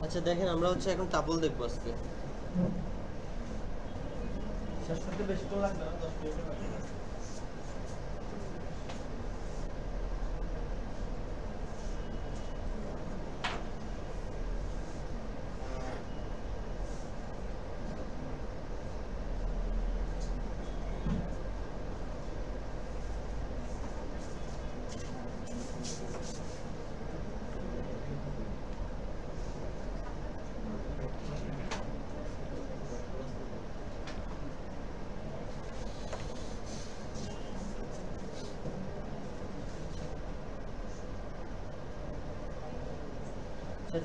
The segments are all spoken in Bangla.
আচ্ছা দেখেন, আমরা হচ্ছে এখন টাপল দেখবো আজকে। শেষ করতে বেশিক্ষণ লাগবে না, 10 মিনিট লাগবে।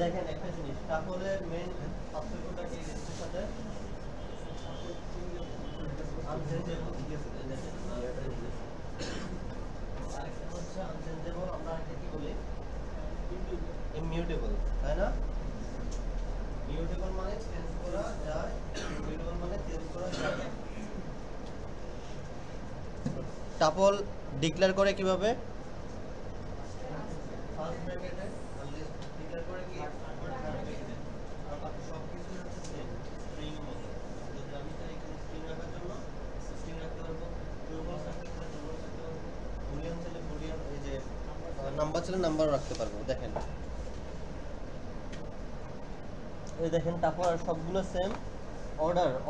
দেখেন একটা জিনিস, টাপলের মেইন পার্থক্যটা কি লিস্টের সাথে? আনচেঞ্জেবল, ঠিক আছে? দেখেন আরেকটা হচ্ছে আনচেঞ্জেবল, আমরা আরেকটা কি বলি? ইমিউটেবল, তাই না? মিউটেবল মানে চেঞ্জ করা যায়, ইমিউটেবল মানে চেঞ্জ করা যায় না। টাপল ডিক্লেয়ার করে কিভাবে? ফার্স্ট ব্র্যাকেটে লিস্ট ডিক্লেয়ার করে কি থার্ড ব্র্যাকেটে, আর বাকি সব কিছু হচ্ছে সেম স্ট্রিং এর মতো। যদি আমি চাই এখানে স্ট্রিং রাখার জন্য স্ট্রিং রাখতে পারবো, ট্রুবল রাখতে পারবো, ট্রুবল রাখতে পারবো, বুলিয়ান চাইলে বুলিয়ান, এই যে নাম্বার চাইলে নাম্বারও রাখতে পারবো। দেখেন এই দেখেন তারপর আর সবগুলো সেম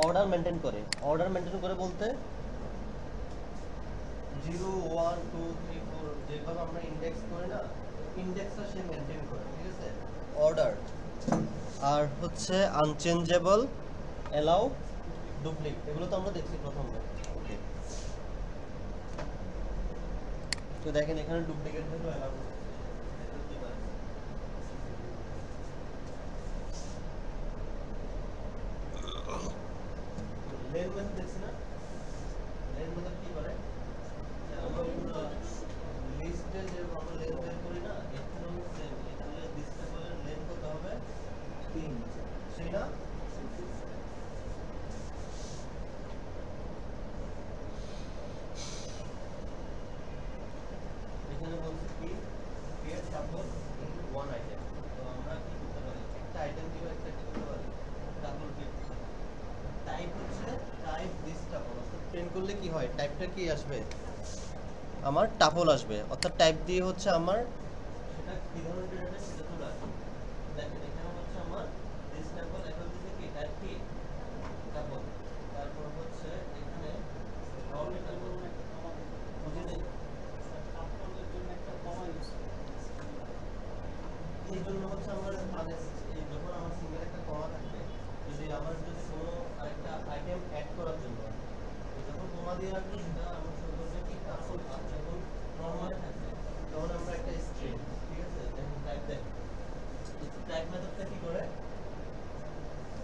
অর্ডার মেনটেন করে। অর্ডার মেনটেন করে বলতে 0 1 2 3 4 যেভাবে আমরা ইনডেক্স করি না, ইনডেক্সটা সে মেনটেন করে, ঠিক আছে? অর্ডার। আর হচ্ছে আনচেঞ্জেবল, অ্যালাউ, ডুপ্লিকেট, এগুলো তো আমরা দেখছি প্রথমে। ওকে, তো দেখেন এখানে ডুপ্লিকেট ভ্যালু অ্যালাউ করতে লেন মেথড দেখছি না? লেন মেথড কি করে? আমরা লিস্টে যে আমরা লেন বের করি না, এখানেও সেম। এখানে লিস্টে বলে লেন কত হবে? 3, সেই না? এখানে বলছে কি create tuple in one item. তো আমরা কি করতে পারি? একটা আইটেম দিয়ে একটা কি করতে পারি? টাপল ক্রিয়েট করতে পারি। টাইপ হচ্ছে টাইপ দিস টাপল, অর্থাৎ প্রিন্ট করলে কি হয়, টাইপটা কি আসবে? আমার টাপল আসবে, অর্থাৎ টাইপ দিয়ে হচ্ছে আমার সেটা কি ধরনের ডেটা সেটা চলে আসবে। দেখেন এখানে হচ্ছে আমার দিস টাপল, এখন দিছে কি টাইপ কি টাপল, তারপর হচ্ছে এখানে রাউন্ড টাপল বুঝে নেই টাপলের জন্য একটা কমা ইউজ এই জন্য হচ্ছে আমার এই যখন আমার সিঙ্গেল একটা কমা থাকবে, যদি আমার যদি কোনো আরেকটা আইটেম অ্যাড করার জন্য যখন কমা দিয়ে রাখবো, সেটা আমার শুরু করবে কি টাপল, আর যখন নরমালে থাকবে তখন আমরা একটা স্ট্রিং, ঠিক আছে? দেখুন টাইপ দেখ, টাইপ মেথডটা কি করে?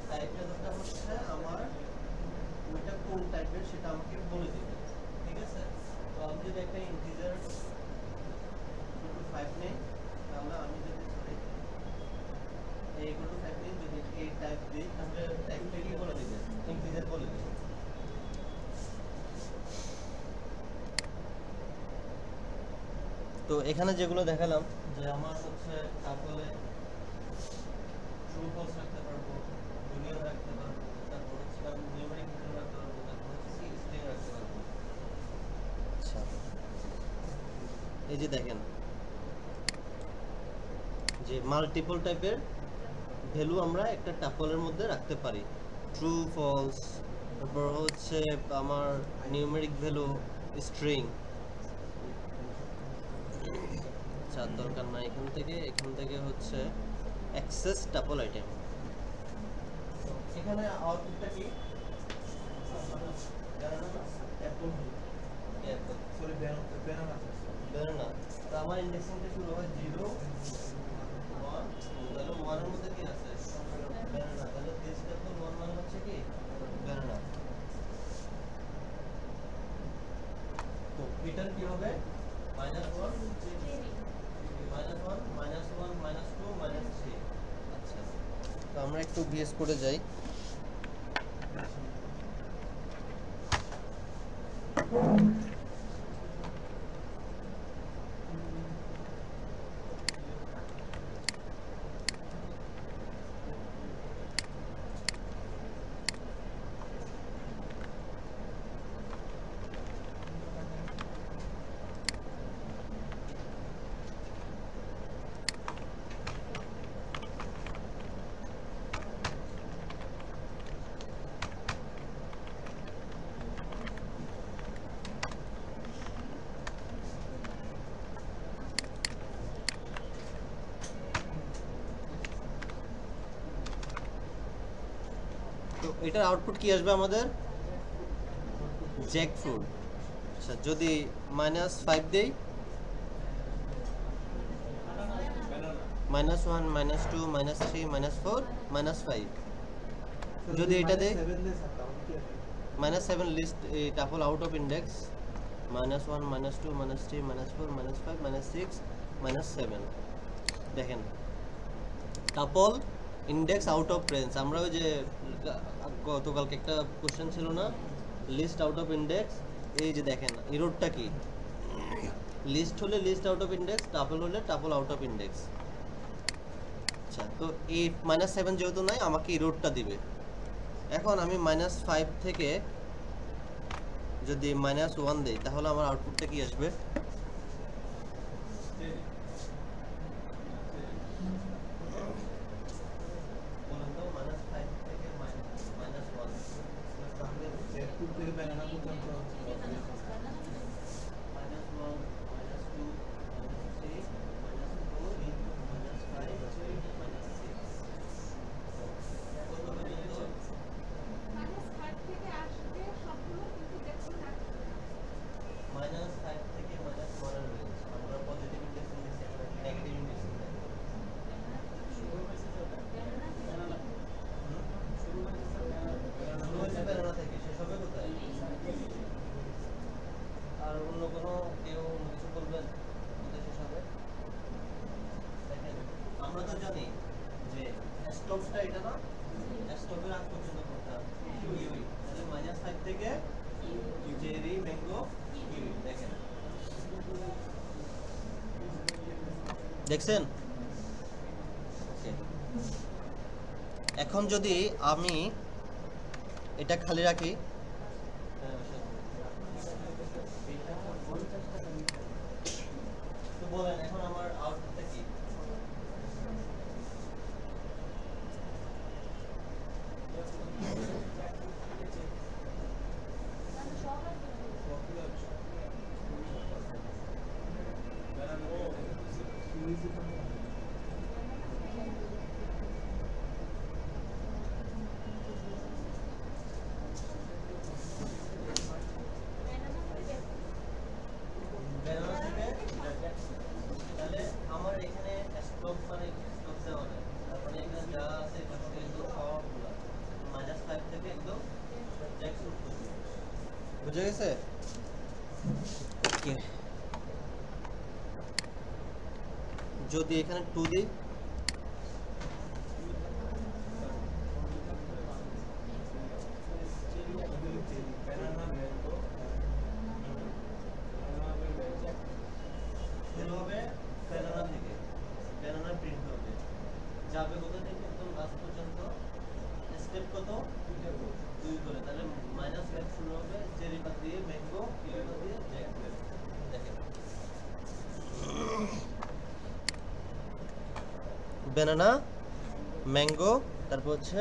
টাইপ মেথডটা হচ্ছে আমার ওইটা কোন টাইপের সেটা আমাকে বলে দিবে, ঠিক আছে? তো আমি যদি একটা ইন্টিজার 5 নেই, তাহলে আমি যদি সরি a = 5 নেই, যদি a টাইপ দিই তাহলে টাইপটা কি বলে দিবে? ইন্টিজার বলে দিবে। তো এখানে যেগুলো দেখালাম যে আমার হচ্ছে টাপলে ট্রু ফলস রাখতে পারবো, বুলিয়ান রাখতে পারবো, তারপর হচ্ছে আমি নিউমেরিক ভ্যালু রাখতে পারবো, তারপর হচ্ছে স্ট্রিং রাখতে পারবো। আচ্ছা, এই যে দেখেন যে মাল্টিপল টাইপের ভ্যালু আমরা একটা টাপলের মধ্যে রাখতে পারি, ট্রু ফলস, তারপর হচ্ছে আমার নিউমেরিক ভ্যালু, স্ট্রিং। আচ্ছা, দরকার না, এখান থেকে হচ্ছে অ্যাক্সেস টাপল আইটেম। এখানে আউটপুটটা কি? তো আমার ইন্ডেক্সিংটা শুরু হয় 0 1 2, তাহলে 1 এর মধ্যে কি আছে? ব্যানানা। তাহলে দিস টাপল 1 মানে হচ্ছে কি ব্যানানা। তো এটার কি হবে? -1 -1 -1 -2 -3। আচ্ছা, তো আমরা একটু ভিএস কোডে যাই। এটার আউটপুট কি আসবে আমাদের? জ্যাকফ্রুট। আচ্ছা, যদি -5 দেই, -1 -2 -3 -4 -5, যদি এটা দেই -7 list tuple out of index, -1 -2 -3 -4 -5 -6 -7। দেখেন, tuple index out of range. আমরা ওই যে গতকালকে একটা কোশ্চেন ছিল না, লিস্ট আউট অফ ইন্ডেক্স, এই যে দেখেন এররটা কি, লিস্ট হলে list out of index, tuple হলে টাপল আউট অফ ইন্ডেক্স। আচ্ছা, তো এই -7 যেহেতু নাই, আমাকে এররটা দিবে। এখন আমি -5 থেকে যদি -1 দেই, তাহলে আমার আউটপুটটা কি আসবে? দেখছেন? এখন যদি আমি এটা খালি রাখি, তো বলেন এখন আমার আউটপুটটা কি? বুঝে গেছে? ওকে, যদি এখানে 2 দিই, যাবে কোথা থেকে একদম লাস্ট পর্যন্ত, স্টেপ কত? 2 করে, তাহলে -5 শুরু হবে চেরি পাতা দিয়ে, ম্যাঙ্গো, কিউই পাতা দিয়ে, জ্যাকফ্রুট। দেখেন, ব্যানানা, ম্যাঙ্গো, তারপর হচ্ছে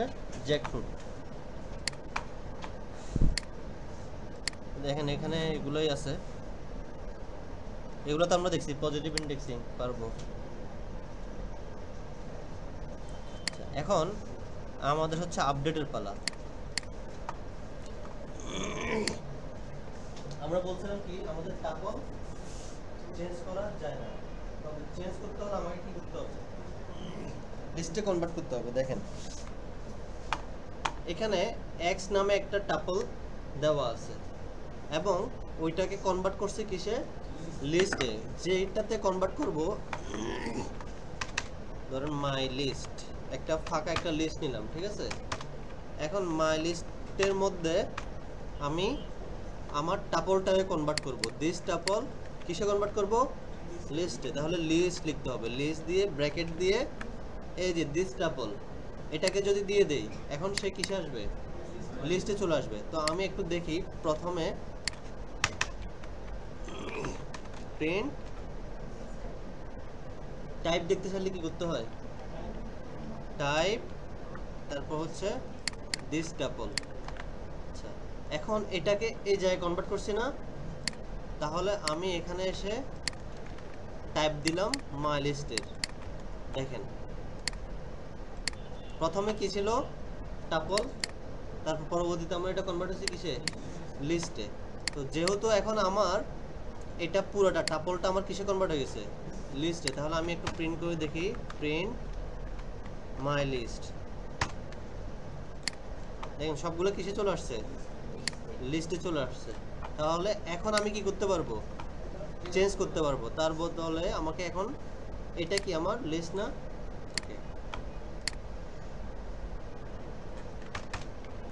জ্যাকফ্রুট। দেখেন এখানে এগুলোই আছে, এগুলো তো আমরা দেখছি পজিটিভ ইন্ডেক্সিং পারবো। এখন আমাদের হচ্ছে আপডেটের পালা। আমরা বলছিলাম কি, আমাদের টাপল চেঞ্জ করা যায় না, তবে চেঞ্জ করতে হলে আমাকে কি করতে হবে? লিস্টে কনভার্ট করতে হবে। দেখেন এখানে x নামে একটা টাপল দেওয়া আছে এবং ওইটাকে কনভার্ট করছে কিসে? লিস্টে। যেটাতে কনভার্ট করব, ধরেন মাই লিস্ট, একটা ফাঁকা একটা লিস্ট নিলাম, ঠিক আছে? এখন মাই লিস্টের মধ্যে আমি আমার টাপলটাকে কনভার্ট করব। দিস টাপল কিসে কনভার্ট করব? লিস্টে। তাহলে লিস্ট লিখতে হবে, লিস্ট দিয়ে ব্র্যাকেট দিয়ে এই যে দিস টাপল, এটাকে যদি দিয়ে দেই, এখন সে কিসে আসবে? লিস্টে চলে আসবে। তো আমি একটু দেখি, প্রথমে প্রিন্ট টাইপ দেখতে চাইলে কি করতে হয়? টাইপ, তারপর হচ্ছে দিস টাপল। আচ্ছা, এখন এটাকে এই জায়গায় কনভার্ট করছি না, তাহলে আমি এখানে এসে টাইপ দিলাম মাই লিস্টের। দেখেন প্রথমে কি ছিল? টাপল, তারপর পরবর্তীতে আমরা এটা কনভার্ট হচ্ছে কিসে, লিস্টে। তো যেহেতু এখন আমার এটা পুরোটা টাপলটা আমার কিসে কনভার্ট হয়ে গেছে, লিস্টে, তাহলে আমি একটু প্রিন্ট করে দেখি, প্রিন্ট মাই লিস্ট। দেখেন সবগুলো কিসে চলে আসছে, লিস্টে চলে আসছে। তাহলে এখন আমি কি করতে পারবো, চেঞ্জ করতে পারবো। তার বদলে আমাকে এখন এটা কি আমার লিস্ট না,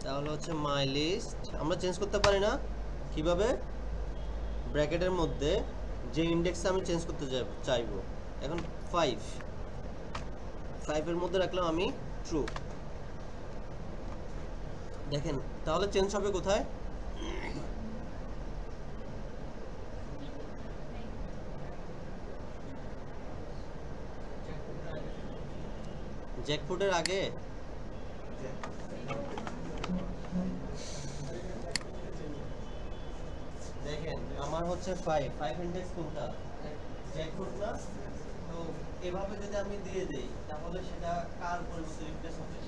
তাহলে হচ্ছে মাই লিস্ট আমরা চেঞ্জ করতে পারি না। কিভাবে, ব্র্যাকেটের মধ্যে যে ইন্ডেক্সে আমি চেঞ্জ করতে চাইবো, এখন 5 এর মধ্যে রাখলাম আমি ট্রু। দেখেন তাহলে চেঞ্জ হবে কোথায়, জ্যাকফ্রুটের আগে। দেখেন আমার হচ্ছে 5 ইন্ডেক্স কোনটা, জ্যাকফ্রুট না। তো এভাবে যদি আমি দিয়ে দেই তাহলে সেটা কার পরিবর্তে রিপ্লেস হবে,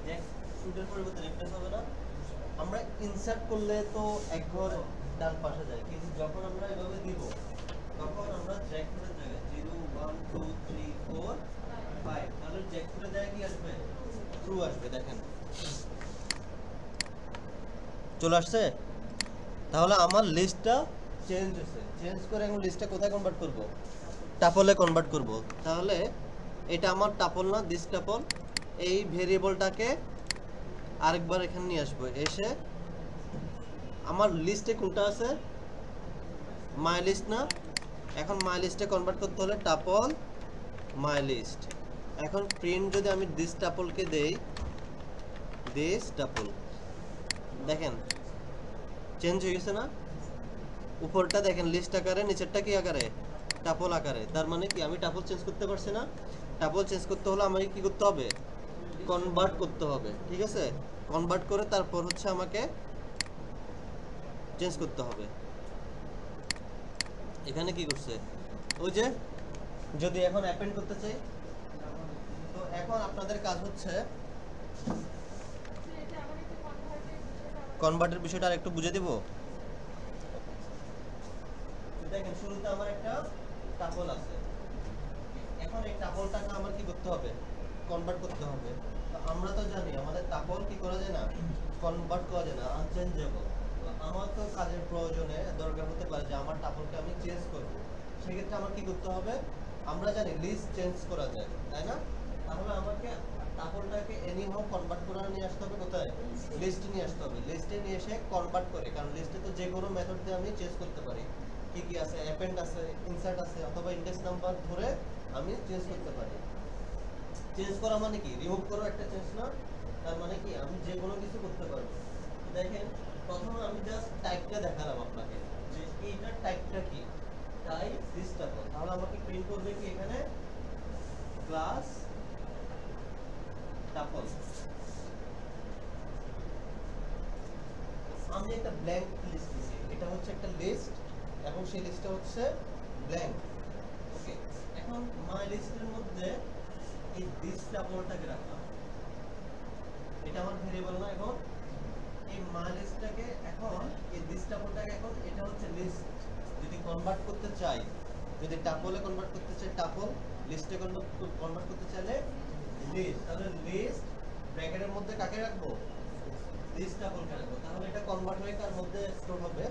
জ্যাকফ্রুটের পরিবর্তে রিপ্লেস হবে না। আমরা ইনসার্ট করলে তো এক ঘর ডান পাশে যায়, কিন্তু যখন আমরা এভাবে দিব তখন আমরা জ্যাকফ্রুটের জায়গায় 0 1 2 3 4 5, তাহলে জ্যাকফ্রুটের জায়গায় কি আসবে, ট্রু আসবে। দেখেন চলে আসছে। তাহলে আমার লিস্টটা চেঞ্জ হয়েছে, চেঞ্জ করে এখন লিস্টটা কোথায় কনভার্ট করব, টাপলে কনভার্ট করব। তাহলে এটা আমার টাপল না, দিস টাপল। এই ভেরিয়েবলটাকে আরেকবার এখানে নিয়ে আসবো, এসে আমার লিস্টে কোনটা আছে, মাই লিস্ট না। এখন মাই লিস্টে কনভার্ট করতে হলে টাপল মাই লিস্ট। এখন প্রিন্ট যদি আমি দিস টাপলকে দেই, দিস টাপল, দেখেন চেঞ্জ হয়ে গেছে না। উপরটা দেখেন লিস্ট আকারে, নিচেরটা কি আকারে, টাপল আকারে। তার মানে কি আমি টাপল চেঞ্জ করতে পারছি না। টাপল চেঞ্জ করতে হলে আমাকে কি করতে হবে, কনভার্ট করতে হবে, ঠিক আছে। কনভার্ট করে তারপর হচ্ছে আমাকে চেঞ্জ করতে হবে। এখানে কি করছে, ওই যে যদি এখন অ্যাপেন্ড করতে চাই, তো এখন আপনাদের কাজ হচ্ছে কনভার্টের বিষয়টা আর একটু বুঝে দিব। দেখেন শুরুতে আমার একটা টাপল আছে, এখন এই টাপলটাকে আমার কি করতে হবে, কনভার্ট করতে হবে। তো আমরা তো জানি আমাদের টাপল কি করা যায় না, কনভার্ট করা যায় না, আনচেঞ্জেবল। তো আমার তো কাজের প্রয়োজনে দরকার হতে পারে যে আমার টাপলকে আমি চেঞ্জ করব, সেক্ষেত্রে আমার কি করতে হবে, আমরা জানি লিস্ট চেঞ্জ করা যায়, তাই না। তাহলে আমাকে টাপলটাকে এনি হাউ কনভার্ট করে নিয়ে আসতে হবে কোথায়, লিস্টে নিয়ে আসতে হবে। লিস্টে নিয়ে এসে কনভার্ট করে, কারণ লিস্টে তো যে কোনো মেথড দিয়ে আমি চেঞ্জ করতে পারি। কি কি আছে, অ্যাপেন্ড আছে, ইনসার্ট আছে, অথবা ইন্ডেক্স নাম্বার ধরে আমি চেঞ্জ করতে পারি। চেঞ্জ করা মানে কি, রিমুভ করো একটা চেঞ্জ না, তার মানে কি আমি যে কোনো কিছু করতে পারবো। দেখেন প্রথমে আমি জাস্ট টাইপটা দেখালাম আপনাকে যে এইটার টাইপটা কি, টাইপ দিস টাপল। তাহলে আমাকে প্রিন্ট করবে কি এখানে, ক্লাস টাপল। আমি একটা ব্ল্যাঙ্ক লিস্ট দিছি, এটা হচ্ছে একটা লিস্ট এবং সেই লিস্টটা হচ্ছে ব্ল্যাঙ্ক। ওকে, এখন মাই লিস্টের মধ্যে এই দিস টাপলটাকে রাখলাম, এটা আমার ভেরিয়েবল না। এখন এই মাই লিস্টটাকে, এখন এই দিস টাপলটাকে, এখন এটা হচ্ছে লিস্ট। যদি কনভার্ট করতে চাই, যদি টাপলে কনভার্ট করতে চাই টাপল, লিস্টে কনভার্ট করতে চাইলে লিস্ট, তাহলে লিস্ট ব্র্যাকেটের মধ্যে কাকে রাখবো, দিস টাপলকে রাখবো। তাহলে এটা কনভার্ট হয়ে কার মধ্যে স্টোর হবে,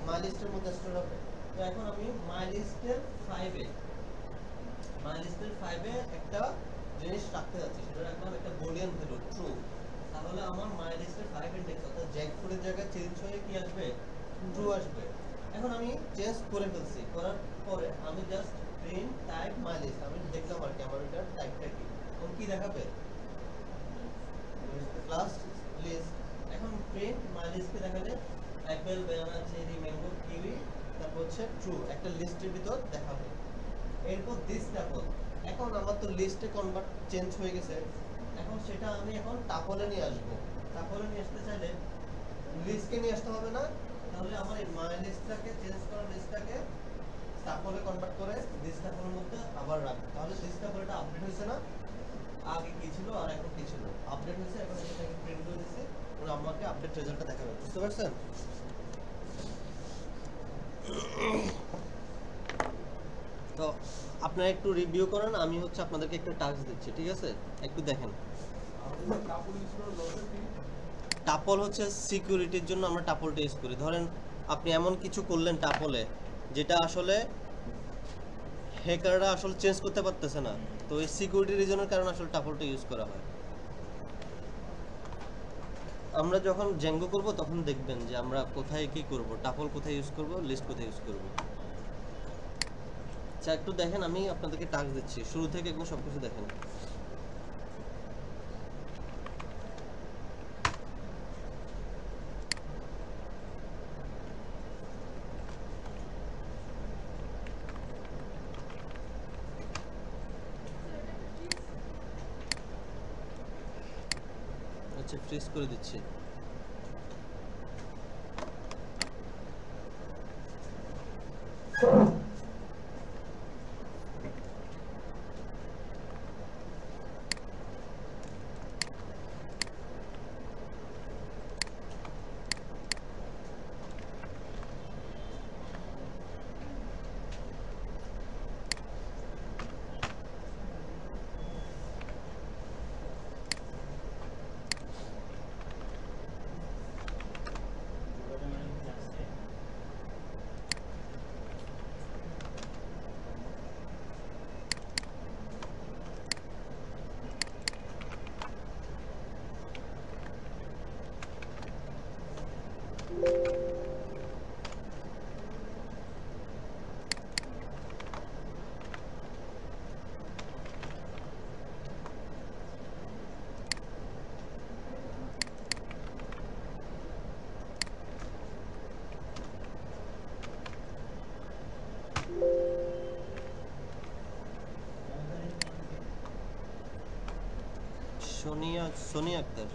মাই লিস্টের মধ্যে স্টোর হবে। তো এখন আমি মাই লিস্টের 5 এ একটা জিনিস রাখতে যাচ্ছি, সেটা রাখলাম একটা বুলিয়ান ভ্যালু ট্রু। তাহলে আমার মাই লিস্টের 5 ইন্ডেক্স অর্থাৎ জ্যাকফ্রুটের জায়গায় চেঞ্জ হয়ে কি আসবে, ট্রু আসবে। এখন আমি চেঞ্জ করে ফেলছি, করার পরে আমি just print type my list, আমি দেখলাম আর কি আমার এটার টাইপটা কি, এখন কি দেখাবে, ক্লাস লিস্ট। এখন প্রিন্ট মাই লিস্টকে দেখালে Apple, banana, cherry, mango, kiwi, তারপর হচ্ছে ট্রু, একটা লিস্টের ভিতর দেখাবে। এরপর দিস টাপল, এখন আমার তো লিস্টে কনভার্ট চেঞ্জ হয়ে গেছে, এখন সেটা আমি এখন টাপলে নিয়ে আসবো। টাপলে নিয়ে আসতে চাইলে লিস্টকে নিয়ে আসতে হবে না, তাহলে আমার এই মাই লিস্টটাকে চেঞ্জ করা লিস্টটাকে টাপলে কনভার্ট করে দিস টাপলের মধ্যে আবার রাখবো। তাহলে দিস টাপলটা আপডেট হয়েছে না, আগে কি ছিল আর এখন কি ছিল, আপডেট হয়েছে, এখন এটাকে প্রিন্ট করে দিয়েছে, ওরা আমাকে আপডেট রেজাল্টটা দেখাবে, বুঝতে পারছেন? তো আপনারা একটু রিভিউ করেন, আমি হচ্ছে আপনাদেরকে একটা টাস্ক দিচ্ছি, ঠিক আছে? একটু দেখেন। টাপল হচ্ছে সিকিউরিটির জন্য আমরা টাপলটা ইউজ করি। ধরেন আপনি এমন কিছু করলেন টাপলে যেটা আসলে হ্যাকাররা আসলে চেঞ্জ করতে পারতেছে না, তো এই সিকিউরিটি রিজনের কারণে আসলে টাপলটা ইউজ করা হয়। আমরা যখন জেঙ্গো করব তখন দেখবেন যে আমরা কোথায় কি করব, টাপল কোথায় ইউজ করব, লিস্ট কোথায় ইউজ করব। আচ্ছা একটু দেখেন, আমি আপনাদেরকে টাস্ক দিচ্ছি, শুরু থেকে একদম সবকিছু দেখেন। আচ্ছা ফ্রিজ করে দিচ্ছি। সোনিয়া আক্তার।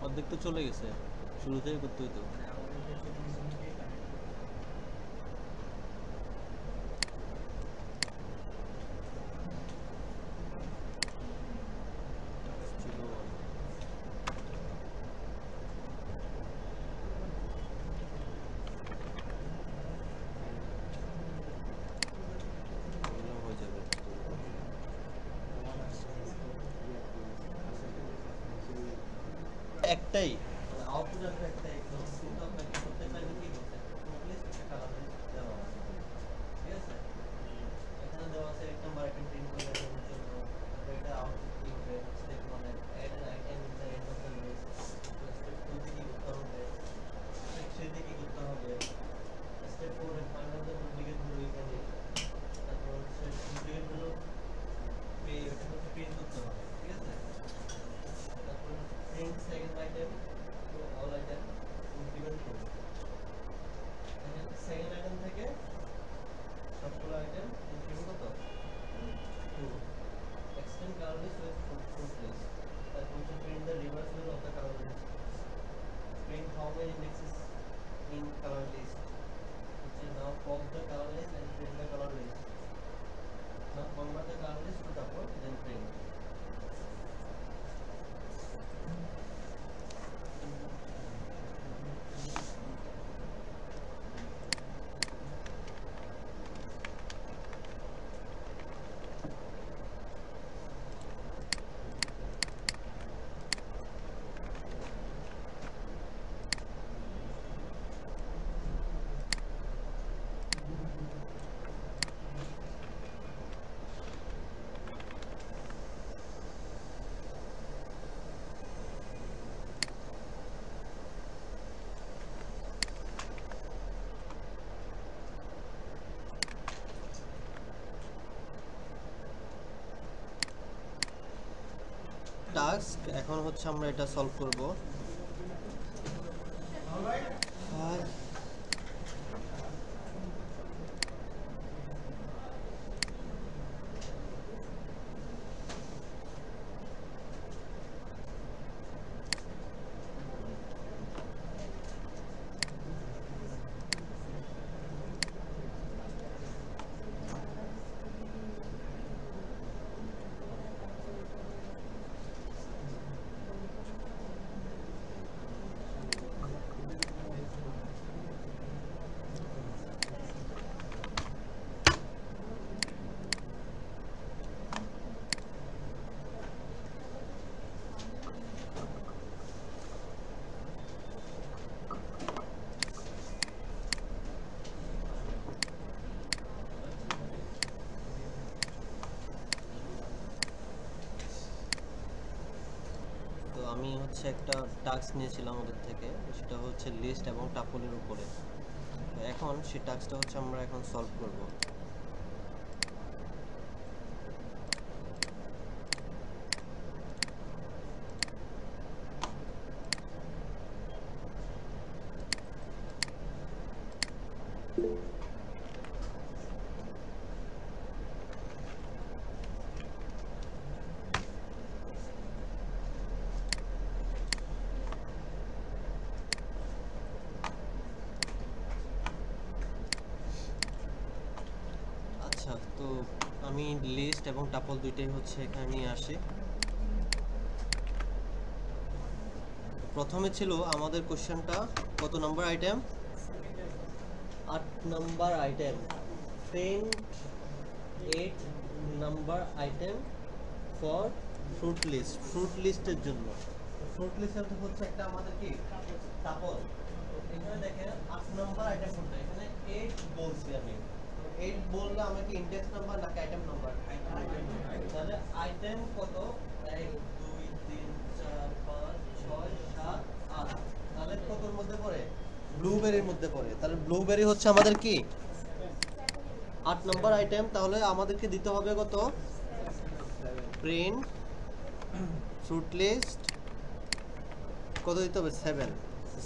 অর্ধেক তো চলে গেছে, শুরু থেকে করতে হইতো। একটাই আউটপুট আসবে, একটাই, কিন্তু আপনাকে করতে চাইলে কি করতে একটা কালার দেওয়া আছে, ঠিক আছে? এখানে দেওয়া আছে এক নাম্বার আইটেম প্রিন্ট করে দেওয়ার জন্য, তারপর এটা আউটপুট কি হবে, স্টেপ 1 এর add an item in the end of the list, step 2 তে কি করতে হবে, স্টেপ 3 তে কি করতে হবে, স্টেপ 4 এর ফাইনাল দ্য ডুপ্লিকেট গুলো এখানে, তারপর ডুপ্লিকেট গুলো প্রিন্ট করতে হবে, ঠিক আছে? তারপর print second item to all item increment করব, সেকেন্ড আইটেম থেকে সবগুলো আইটেম ইনক্রিমেন্ট করতে হবে। টাস্ক, এখন হচ্ছে আমরা এটা সলভ করব। আমি হচ্ছে একটা টাস্ক নিয়েছিলাম ওদের থেকে, সেটা হচ্ছে লিস্ট এবং টাপলের উপরে। এখন সেই টাস্কটা হচ্ছে আমরা এখন সলভ করব। আচ্ছা, তো আমি লিস্ট এবং টাপল দুইটাই হচ্ছে এখানে নিয়ে আসি। প্রথমে ছিল আমাদের কোশ্চেনটা কত নম্বর আইটেম? 8 নম্বর আইটেম। 8 নম্বর item for fruit list. Fruit লিস্টের জন্য ফ্রুট লিস্টের হচ্ছে একটা আমাদের কি টাপল। এখানে দেখেন 8 নম্বর আইটেম কোনটা? এখানে 8 বলছি আমি। 8 বললে আমাকে ইন্ডেক্স নাম্বার নাকি আইটেম নাম্বার? তাহলে আইটেম কত? 1 2 3 4 5 6 7 8। তাহলে কতর মধ্যে পড়ে? ব্লুবেরির মধ্যে পড়ে। তাহলে ব্লুবেরি হচ্ছে আমাদের কি 8 নম্বর আইটেম। তাহলে আমাদেরকে দিতে হবে কত? প্রিন্ট ফ্রুট লিস্ট কত দিতে হবে? 7।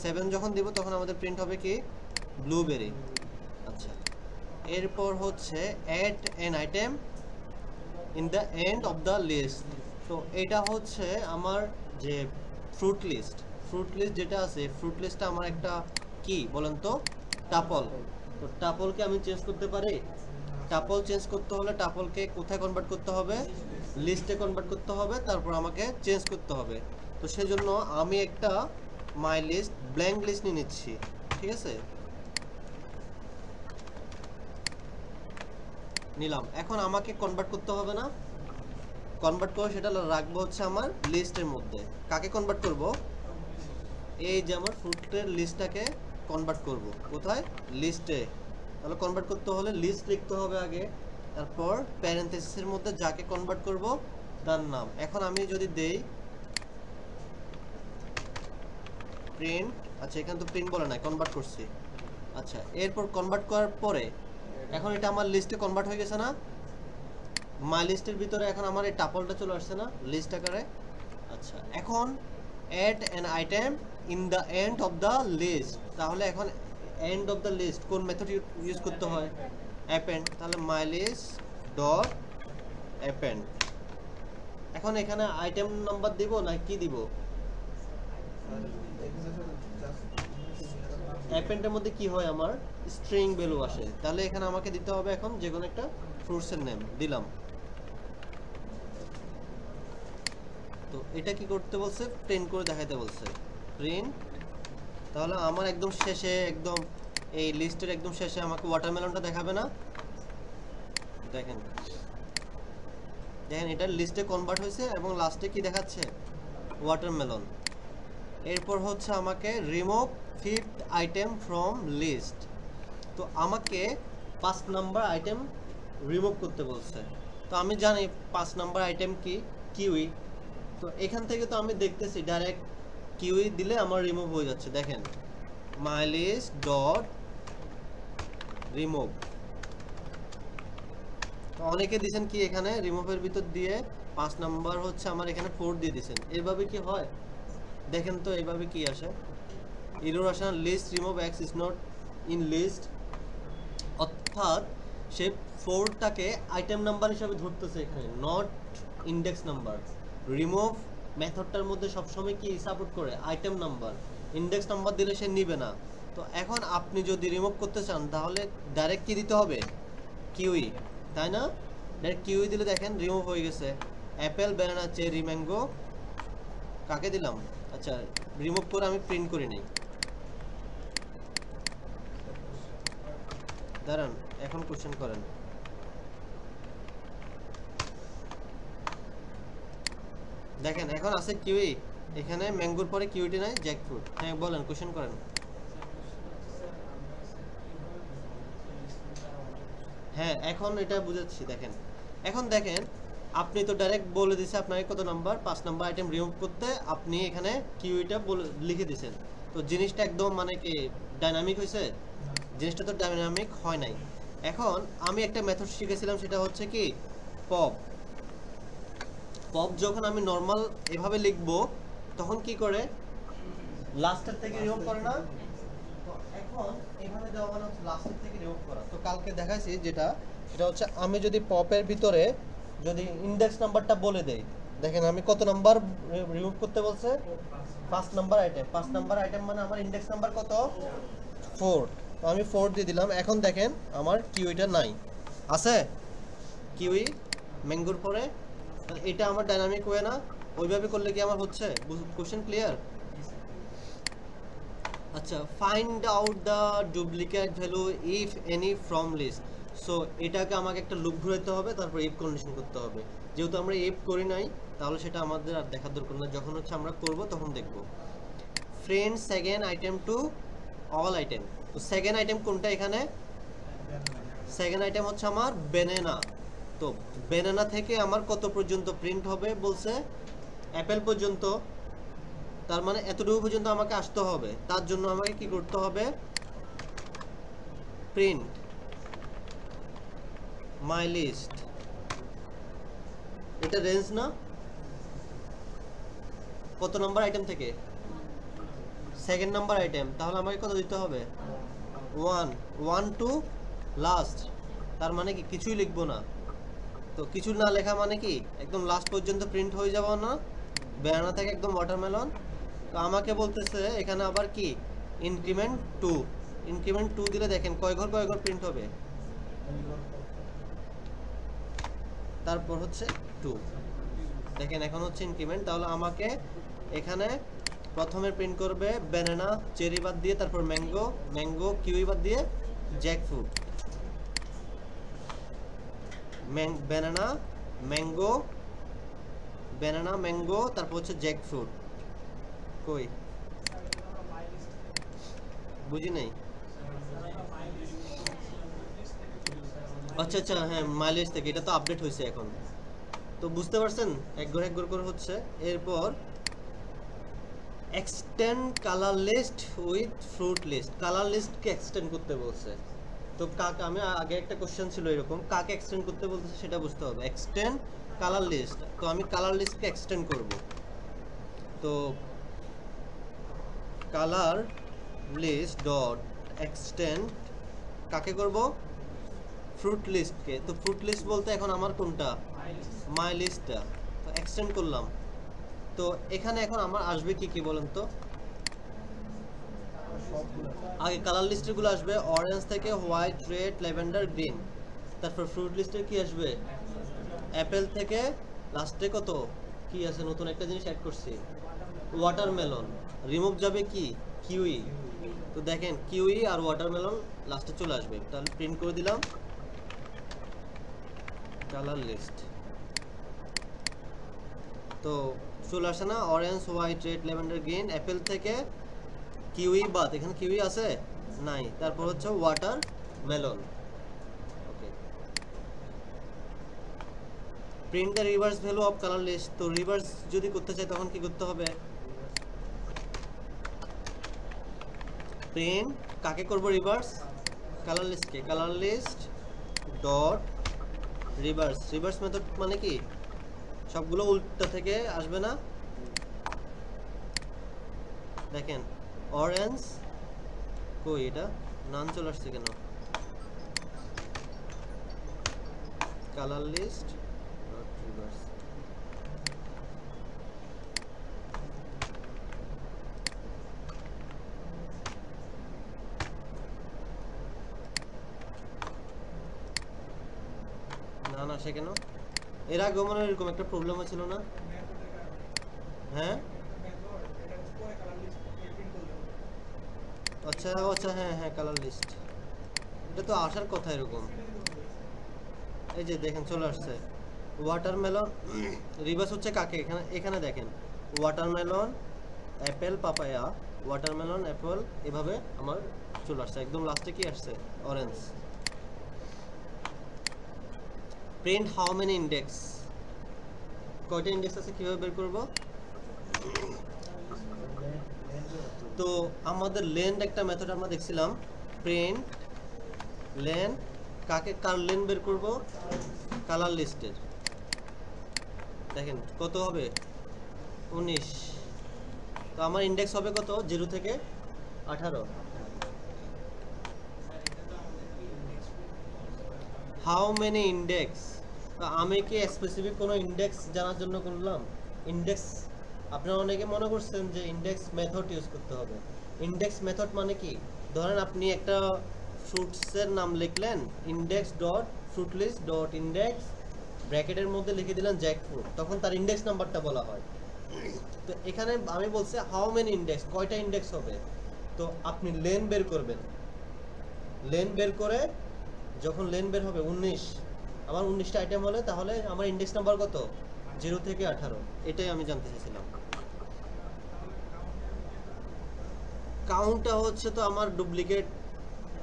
7 যখন দিব তখন আমাদের প্রিন্ট হবে কি ব্লুবেরি। আচ্ছা, এরপর হচ্ছে add an item in the end of the list. তো এটা হচ্ছে আমার যে ফ্রুট লিস্ট যেটা আছে, ফ্রুট লিস্টটা আমার একটা কি বলেন তো? টাপল। তো টাপলকে আমি চেঞ্জ করতে পারি। টাপল চেঞ্জ করতে হলে টাপলকে কোথায় কনভার্ট করতে হবে? লিস্টে কনভার্ট করতে হবে, তারপর আমাকে চেঞ্জ করতে হবে। তো সেজন্য আমি একটা মাই লিস্ট ব্ল্যাঙ্ক লিস্ট নিয়ে নিচ্ছি, ঠিক আছে? নিলাম। এখন আমাকে কনভার্ট করতে হবে না? কনভার্ট করে সেটা রাখবো হচ্ছে আমার লিস্টের মধ্যে। কাকে কনভার্ট করব? এই যে আমার ফ্রুটের লিস্টটাকে কনভার্ট করব। কোথায়? লিস্টে। তাহলে কনভার্ট করতে হলে লিস্ট লিখতে হবে আগে, তারপর প্যারেনথেসিসের মধ্যে যাকে কনভার্ট করব তার নাম। এখন আমি যদি দেই প্রিন্ট, আচ্ছা এখানে তো প্রিন্ট বলে না, কনভার্ট করছি। আচ্ছা, এরপর কনভার্ট করার পরে এখন এটা আমার লিস্টে কনভার্ট হয়ে গেছে না? মাই লিস্টের ভিতরে এখন আমার এই টাপলটা চলে আসছে না লিস্ট আকারে? আচ্ছা, এখন add an item in the end of the list. তাহলে এখন এন্ড অফ দ্য লিস্ট কোন মেথড ইউজ করতে হয়? অ্যাপেন্ড। তাহলে মাই লিস্ট ডট অ্যাপেন্ড। এখন এখানে আইটেম নাম্বার দিব না কি দিব? অ্যাপেন্ডের মধ্যে কি হয়? আমার স্ট্রিং ভ্যালু আসে। তাহলে এখানে আমাকে দিতে হবে এখন যে কোনো একটা ফ্রুটসের নেম দিলাম। তো এটা কি করতে বলছে? প্রিন্ট করে দেখাইতে বলছে। প্রিন্ট। তাহলে আমার একদম শেষে, একদম এই লিস্টের একদম শেষে আমাকে ওয়াটারমেলনটা দেখাবে না? দেখেন দেখেন, এটা লিস্টে কনভার্ট হয়েছে এবং লাস্টে কি দেখাচ্ছে? ওয়াটারমেলন। এরপর হচ্ছে আমাকে remove 5th item from list. তো আমাকে 5 নাম্বার আইটেম রিমুভ করতে বলছে। তো আমি জানি 5 নাম্বার আইটেম কি? কিউই। তো এখান থেকে তো আমি দেখতেছি ডাইরেক্ট কিউই দিলে আমার রিমুভ হয়ে যাচ্ছে। দেখেন মাই লিস্ট ডট রিমুভ। তো অনেকে দিয়েছেন কি এখানে রিমুভের ভিতর দিয়ে 5 নাম্বার হচ্ছে আমার এখানে 4 দিয়ে দিয়েছেন, এভাবে কি হয় দেখেন তো, এইভাবে কি আসে, এরর আসে না, list remove x is not in list, অর্থাৎ সে 4টাকে আইটেম নাম্বার হিসাবে ধরতেছে এখানে, নট ইন্ডেক্স নাম্বার। রিমুভ মেথডটার মধ্যে সবসময় কি সাপোর্ট করে আইটেম নাম্বার, ইন্ডেক্স নাম্বার দিলে সে নিবে না। তো এখন আপনি যদি রিমুভ করতে চান তাহলে ডাইরেক্ট কি দিতে হবে, কিউই, তাই না? ডাইরেক্ট কিউই দিলে দেখেন রিমুভ হয়ে গেছে, অ্যাপেল ব্যানানা চেরি ম্যাঙ্গো, কাকে দিলাম, আচ্ছা রিমুভ করে আমি প্রিন্ট করি নাই, দাঁড়ান এখন কোশ্চেন করেন। দেখেন এখন আছে কিউই, এখানে ম্যাঙ্গোর পরে কিউইটি নাই, জ্যাকফ্রুট। হ্যাঁ বলেন, কোশ্চেন করেন। হ্যাঁ এখন এটা বুঝাচ্ছি, দেখেন এখন দেখেন আপনি তো ডাইরেক্ট বলে দিছে আপনাকে কত নাম্বার, 5 নাম্বার আইটেম রিমুভ করতে, আপনি এখানে কিউইটা লিখে দিয়েছেন। তো জিনিসটা একদম মানে কি ডাইনামিক হয়েছে? জিনিসটা তো ডাইনামিক হয় নাই। এখন আমি একটা মেথড শিখেছিলাম, সেটা হচ্ছে কি পপ। পপ যখন আমি নর্মাল এভাবে লিখবো তখন কি করে, লাস্টের থেকে রিমুভ করে না? তো এখন এখানে দেওয়া মানে হচ্ছে লাস্টের থেকে রিমুভ করা। তো কালকে দেখাইছি যেটা, সেটা হচ্ছে আমি যদি পপের ভিতরে যদি ইন্ডেক্স নাম্বারটা বলে দেই, দেখেন আমি কত নাম্বার রিমুভ করতে বলছে, 5 নাম্বার আইটেম। 5 নাম্বার আইটেম মানে আমার ইন্ডেক্স নাম্বার কত, 4। তো আমি 4 দিয়ে দিলাম। এখন দেখেন আমার কিউইটা নাই, আছে কিউই ম্যাঙ্গোর পরে, এটা আমার ডাইনামিক ওয়ে না? ওইভাবে করলে কি আমার হচ্ছে? Question clear? আচ্ছা, find out the duplicate value if any from list. So এটাকে আমাকে একটা লুপ ঘুরাতে হবে, তারপর ইফ কন্ডিশন করতে হবে। যেহেতু আমরা ইফ করি নাই তাহলে সেটা আমাদের আর দেখার দরকার না, যখন হচ্ছে আমরা করব তখন দেখব। Friend second item to all item. তো সেকেন্ড আইটেম কোনটা এখানে? সেকেন্ড আইটেম হচ্ছে আমার ব্যানানা। তো ব্যানানা থেকে আমার কত পর্যন্ত প্রিন্ট হবে বলছে, অ্যাপেল পর্যন্ত। তার মানে এতটুকু পর্যন্ত আমাকে আসতে হবে, তার জন্য আমাকে কি করতে হবে, প্রিন্ট মাই লিস্ট। এটা রেঞ্জ না, কত নাম্বার আইটেম থেকে, সেকেন্ড নাম্বার আইটেম, তাহলে আমাকে কত দিতে হবে, 1 টু লাস্ট। তার মানে কি কিছুই লিখবো না। তো কিছু না লেখা মানে কি একদম লাস্ট পর্যন্ত প্রিন্ট হয়ে যাবো না, ব্যানানা থেকে একদম ওয়াটারমেলন। তো আমাকে বলতেছে এখানে আবার কি ইনক্রিমেন্ট 2। ইনক্রিমেন্ট 2 দিলে দেখেন কয় ঘর প্রিন্ট হবে, তারপর হচ্ছে 2। দেখেন এখন হচ্ছে ইনক্রিমেন্ট, তাহলে আমাকে এখানে প্রথমে প্রিন্ট করবে ব্যানানা চেরি বাদ দিয়ে, তারপর ম্যাঙ্গো, ম্যাঙ্গো কিউই বাদ দিয়ে jackfruit, banana mango, banana mango, তারপর হচ্ছে জ্যাকফ্রুট। কই বুঝি নাই? আচ্ছা আচ্ছা, হ্যাঁ মাইলেজ থেকে, এটা তো আপডেট হয়েছে এখন। তো বুঝতে পারছেন এক ঘর করে হচ্ছে। এরপর extend colour list with fruit list. Colour লিস্টকে এক্সটেন্ড করতে বলছে। তো কাকে, আমি আগে একটা কোশ্চেন ছিল এরকম, কাকে এক্সটেন্ড করতে বলতেছে সেটা বুঝতে হবে। এক্সটেন্ড কালার লিস্ট, তো আমি কালার লিস্টকে এক্সটেন্ড করব। তো কালার লিস্ট ডট এক্সটেন্ড কাকে করব, ফ্রুট লিস্টকে। তো ফ্রুট লিস্ট বলতে এখন আমার কোনটা, মাই লিস্টটা। তো এক্সটেন্ড করলাম। তো এখানে এখন আমার আসবে কি কি বলেন তো, আগে কালার লিস্টের গুলো আসবে অরেঞ্জ থেকে হোয়াইট, রেড, ল্যাভেন্ডার, গ্রিন। তারপর ফ্রুট লিস্টের কি আসবে, অ্যাপেল থেকে লাস্টে কত কি আছে, নতুন একটা জিনিস অ্যাড করছি, ওয়াটারমেলন। রিমুভ যাবে কি, কিউই। তো দেখেন কিউই আর ওয়াটারমেলন লাস্টে চলে আসবে। তাহলে প্রিন্ট করে দিলাম কালার লিস্ট। তো চলে আসে না, orange, white, red, lavender, green. Apple থেকে কিউই বাদ, এখানে কিউই আছে নাই, তারপর হচ্ছে watermelon. Okay, print the reverse value of colour list. তো রিভার্স যদি করতে চাই তখন কি করতে হবে, প্রিন্ট কাকে করব, রিভার্স কালার লিস্টকে। Colour list dot reverse. Reverse method মানে কি, সবগুলো উল্টা থেকে আসবে না, দেখেন অরেঞ্জ কই, এটা নান চলে আসছে কেন, কালার লিস্ট ডট রিভার্স, না না সে কেন, এর আগে মনে হয় এরকম একটা প্রবলেম হয়েছিল না? হ্যাঁ আচ্ছা আচ্ছা, হ্যাঁ হ্যাঁ কালার লিস্ট, এটা তো আসার কথা এরকম। এই যে দেখেন চলে আসছে ওয়াটারমেলন রিভার্স হচ্ছে কাকে, এখানে এখানে দেখেন watermelon Apple papaya, watermelon Apple, এভাবে আমার চলে আসছে। একদম লাস্টে কি আসছে, orange. Print how many index, কয়টা ইন্ডেক্স আছে কিভাবে বের করব? তো আমাদের লেন্থ একটা মেথড আমরা দেখছিলাম, প্রিন্ট লেন্থ, কাকে কার লেন্থ বের করব, কালার লিস্টের। দেখেন কত হবে, 19। তো আমার ইন্ডেক্স হবে কত, 0 থেকে 18। হাউ মেনি ইন্ডেক্স, আমি কি স্পেসিফিক কোনো ইন্ডেক্স জানার জন্য করলাম? ইন্ডেক্স আপনারা অনেকে মনে করছেন যে ইন্ডেক্স মেথড ইউজ করতে হবে। ইন্ডেক্স মেথড মানে কি, ধরেন আপনি একটা ফ্রুটসের নাম লিখলেন, index dot fruit list dot index, ব্র্যাকেটের মধ্যে লিখে দিলেন জ্যাকফ্রুট, তখন তার ইন্ডেক্স নাম্বারটা বলা হয়। তো এখানে আমি বলছি হাউ মেনি ইন্ডেক্স, কয়টা ইন্ডেক্স হবে। তো আপনি লেন বের করবেন, লেন বের করে যখন লেন বের হবে 19, আমার 19টা আইটেম হলে তাহলে আমার ইন্ডেক্স নাম্বার কত, 0 থেকে 18, এটাই আমি জানতে চাইছিলাম। কাউন্টটা হচ্ছে তো আমার ডুপ্লিকেট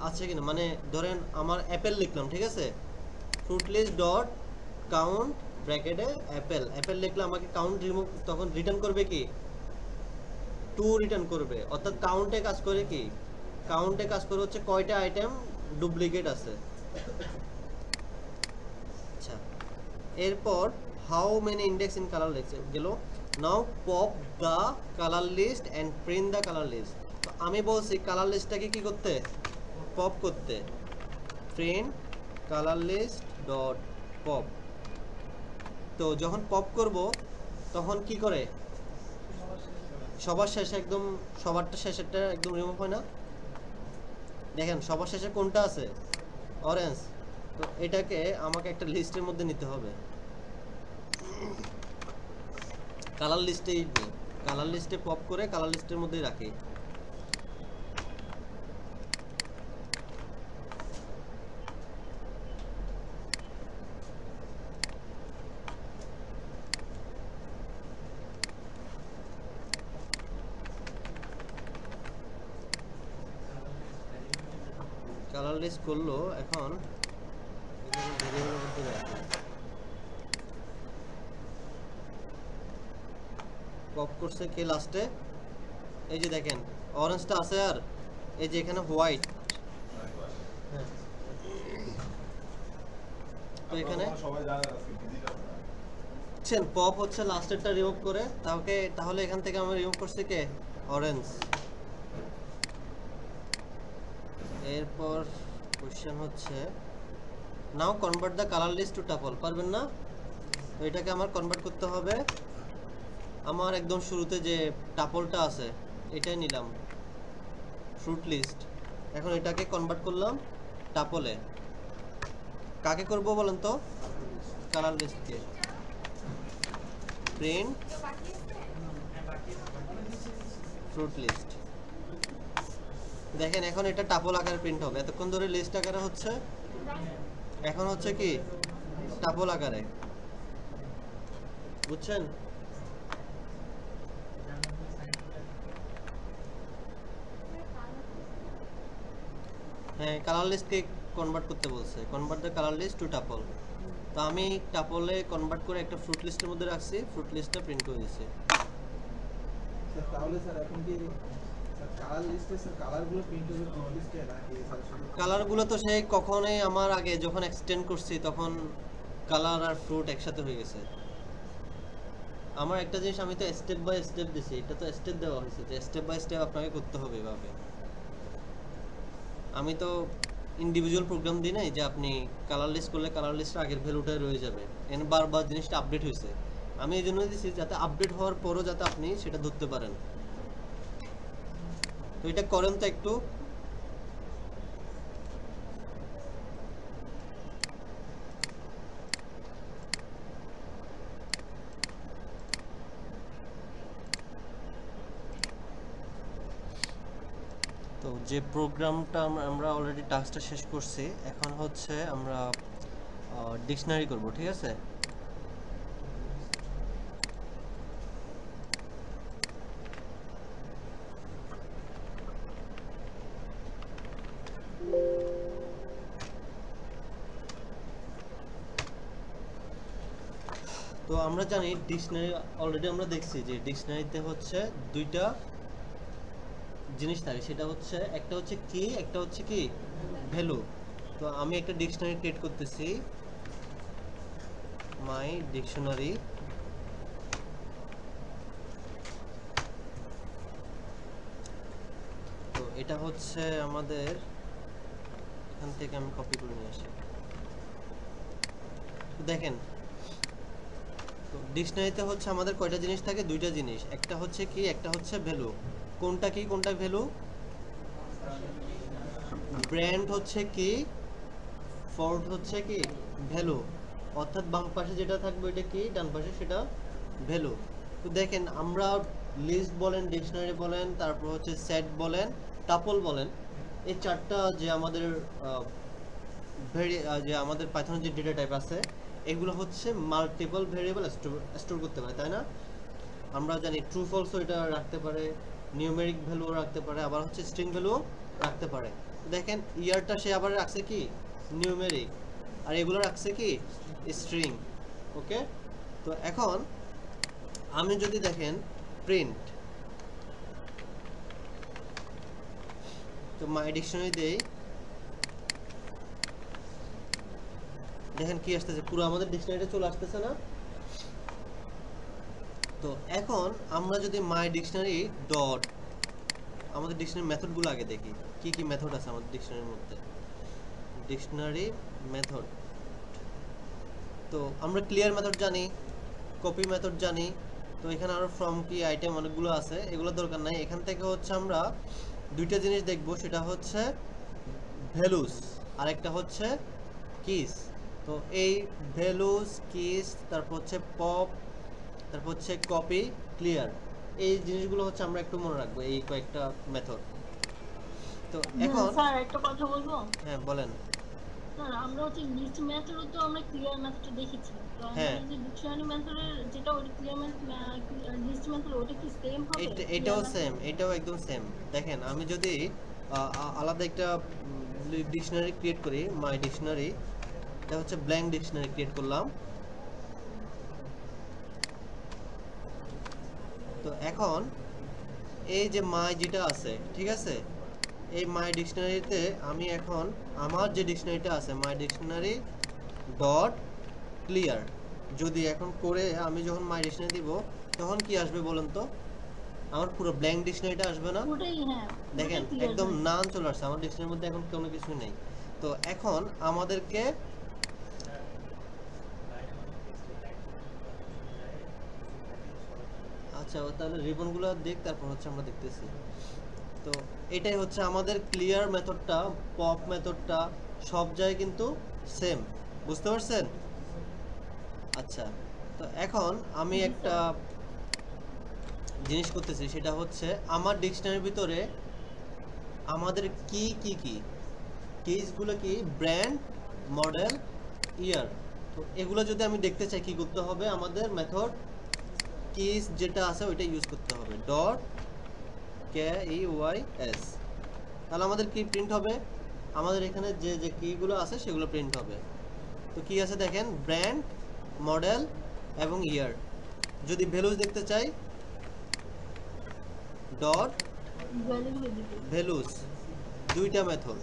আছে কিনা, মানে ধরেন আমার অ্যাপেল লিখলাম, ঠিক আছে, ফ্রুট লিস্ট ডট কাউন্ট ব্র্যাকেটে অ্যাপেল, অ্যাপেল লিখলে আমাকে কাউন্ট রিমুভ, তখন রিটার্ন করবে কি 2 রিটার্ন করবে। অর্থাৎ কাউন্টে কাজ করে কি, কাউন্টে কাজ করে হচ্ছে কয়টা আইটেম ডুপ্লিকেট আছে। আচ্ছা, এরপর how many index in colour list গেল। Now pop the colour list and print the colour list. তো আমি বলছি কালার লিস্টটাকে কি করতে, পপ করতে, print colour list dot pop. তো যখন পপ করব তখন কি করে, সবার শেষে একদম, সবারটা শেষেরটা একদম রিমুভ হয় না, দেখেন সবার শেষে কোনটা আছে, অরেঞ্জ। তো এটাকে আমাকে একটা লিস্টের মধ্যে নিতে হবে, কালার লিস্টে, কালার লিস্টে পপ করে কালার লিস্টের মধ্যে রাখি। কালার লিস্ট করলো, এখন ভেরিয়েবলের মধ্যে রাখি, পপ করছে কে লাস্টে, এই যে দেখেন অরেঞ্জটা আছে, আর এই যে এখানে হোয়াইট, হ্যাঁ তো এখানে পপ হচ্ছে লাস্টেরটা রিমুভ করে, তাহলে এখান থেকে আমরা রিমুভ করছি কে, অরেঞ্জ। এরপর কোশ্চেন হচ্ছে now convert the colour list to tuple, পারবেন না? তো এটাকে আমার কনভার্ট করতে হবে, আমার একদম শুরুতে যে টাপলটা আছে এটাই নিলাম, ফ্রুট লিস্ট, এখন এটাকে কনভার্ট করলাম টাপলে। কাকে করব বলেন তো, কালার লিস্টকে, প্রিন্ট ফ্রুট লিস্ট। দেখেন এখন এটা টাপল আকারে প্রিন্ট হবে, এতক্ষণ ধরে লিস্ট আকারে হচ্ছে, এখন হচ্ছে কি টাপল আকারে, বুঝছেন? হ্যাঁ, কালার লিস্টকে কনভার্ট করতে বলছে, convert the colour list to tuple. তো আমি টাপলে কনভার্ট করে একটা ফ্রুট লিস্টের মধ্যে রাখছি, ফ্রুট লিস্টটা প্রিন্ট করে দিয়েছি। স্যার তাহলে স্যার এখন কি কালার লিস্টে স্যার কালারগুলো প্রিন্ট হবে ফ্রুট লিস্টে নাকি স্যার শুধু কালারগুলো তো সেই কখনোই আমার আগে যখন এক্সটেন্ড করছি তখন কালার আর ফ্রুট একসাথে হয়ে গেছে। আমার একটা জিনিস আমি তো স্টেপ বাই স্টেপ দিছি, এটা তো স্টেপ দেওয়া হয়েছে যে স্টেপ বাই স্টেপ আপনাকে করতে হবে এভাবে। আমি তো ইন্ডিভিজুয়াল প্রোগ্রাম দিই নাই যে আপনি কালার লিস্ট করলে কালার লিস্টের আগের ভ্যালুটাই রয়ে যাবে, এখানে বারবার জিনিসটা আপডেট হয়েছে। আমি এই জন্য দিচ্ছি যাতে আপডেট হওয়ার পরও যাতে আপনি সেটা ধরতে পারেন। তো এটা করেন তো একটু। তো যে প্রোগ্রামটা আমরা অলরেডি টাস্কটা শেষ করছি, এখন হচ্ছে আমরা ডিকশনারি করব, ঠিক আছে? তো আমরা জানি ডিকশনারি অলরেডি আমরা দেখছি যে ডিকশনারিতে হচ্ছে দুইটা জিনিস থাকে, সেটা হচ্ছে একটা হচ্ছে কি, একটা হচ্ছে কি ভ্যালু। তো আমি একটা ডিকশনারি ক্রিয়েট করতেছি, মাই ডিকশনারি। তো এটা হচ্ছে আমাদের এখান থেকে আমি কপি করে নিয়ে আসি। তো দেখেন, তো ডিকশনারিতে হচ্ছে আমাদের কয়টা জিনিস থাকে? দুইটা জিনিস, একটা হচ্ছে কি, একটা হচ্ছে ভ্যালু। কোনটা কি কোনটা ভ্যালু? ব্র্যান্ড হচ্ছে কি, ফর্ট হচ্ছে কি ভ্যালু। অর্থাৎ বাম পাশে যেটা থাকবে এটা কি, ডান পাশে সেটা ভ্যালু। তো দেখেন আমরা লিস্ট বলেন, ডিকশনারি বলেন, তারপর হচ্ছে সেট বলেন, টাপল বলেন, এই চারটা যে আমাদের যে আমাদের পাইথনের যে ডেটা টাইপ আছে, এগুলো হচ্ছে মাল্টিপল ভেরিয়েবল স্টোর করতে পারে, তাই না? আমরা জানি ট্রু ফলসও এটা রাখতে পারে, নিউমেরিক ভ্যালুও রাখতে পারে, আবার হচ্ছে স্ট্রিং ভ্যালুও রাখতে পারে। দেখেন ইয়ারটা সে আবার রাখছে কি নিউমেরিক, আর এগুলো রাখছে কি স্ট্রিং। ওকে, তো এখন আমি যদি দেখেন প্রিন্ট, তো মাই ডিকশনারি দেই, দেখেন কি আসতেছে, পুরো আমাদের ডিকশনারিটা চলে আসতেছে না? তো এখন আমরা যদি মাই ডিকশনারি ডট, আমাদের ডিকশনারি মেথডগুলো আগে দেখি কি কি মেথড আছে আমাদের ডিকশনারির মধ্যে। ডিকশনারি মেথড, তো আমরা ক্লিয়ার মেথড জানি, কপি মেথড জানি, তো এখানে আরো ফ্রম কি আইটেম অনেকগুলো আছে, এগুলো দরকার নাই। এখান থেকে হচ্ছে আমরা দুইটা জিনিস দেখব, সেটা হচ্ছে ভ্যালুস আর একটা হচ্ছে কিস। তো এই ভ্যালুস, কিস, তারপর হচ্ছে পপ, তারপর হচ্ছে কপি, ক্লিয়ার, এই জিনিসগুলো হচ্ছে আমরা একটু মনে রাখবো, এই কয়েকটা মেথড। তো এখন স্যার একটা কথা বলবো। হ্যাঁ বলেন। স্যার আমরা হচ্ছে লিস্ট মেথডও তো আমরা ক্লিয়ার মেথডটা দেখেছি, তো হ্যাঁ। আমাদের যে ডিকশনারি মেথডের যেটা ওই ক্লিয়ার মেথড, লিস্ট মেথড ওটা কি সেম হবে? এটাও সেম, এটাও একদম সেম। দেখেন আমি যদি আলাদা একটা ডিকশনারি ক্রিয়েট করি, মাই ডিকশনারি, এটা হচ্ছে ব্ল্যাঙ্ক ডিকশনারি ক্রিয়েট করলাম। তো এখন এই যে মাই যেটা আছে, ঠিক আছে, এই মাই ডিকশনারিতে আমি এখন আমার যে ডিকশনারিটা আছে মাই ডিকশনারি ডট ক্লিয়ার যদি এখন করে আমি যখন মাই ডিকশনারি দিব, তখন কি আসবে বলেন তো? আমার পুরো ব্ল্যাঙ্ক ডিকশনারিটা আসবে না? ওটাই, হ্যাঁ দেখেন একদম নান চলে আসছে, আমার ডিকশনারির মধ্যে এখন কোনো কিছু নেই। তো এখন আমাদেরকে আচ্ছা তাহলে রিবনগুলো দেখ, তারপর হচ্ছে আমরা দেখতেছি। তো এটাই হচ্ছে আমাদের ক্লিয়ার মেথডটা, পপ মেথডটা সব জায়গায় কিন্তু সেম, বুঝতে পারছেন? আচ্ছা, তো এখন আমি একটা জিনিস করতেছি, সেটা হচ্ছে আমার ডিকশনারির ভিতরে আমাদের কি কি কি কেসগুলো কি, ব্র্যান্ড, মডেল, ইয়ার। তো এগুলো যদি আমি দেখতে চাই কি করতে হবে, আমাদের মেথড কেস যেটা আছে ওইটা ইউজ করতে হবে, ডট keys। তাহলে আমাদের কি প্রিন্ট হবে? আমাদের এখানে যে যে কিগুলো আছে সেগুলো প্রিন্ট হবে। তো কি আছে দেখেন, ব্র্যান্ড, মডেল এবং ইয়ার। যদি ভ্যালুস দেখতে চাই, ডট ভ্যালুস, দুইটা মেথড।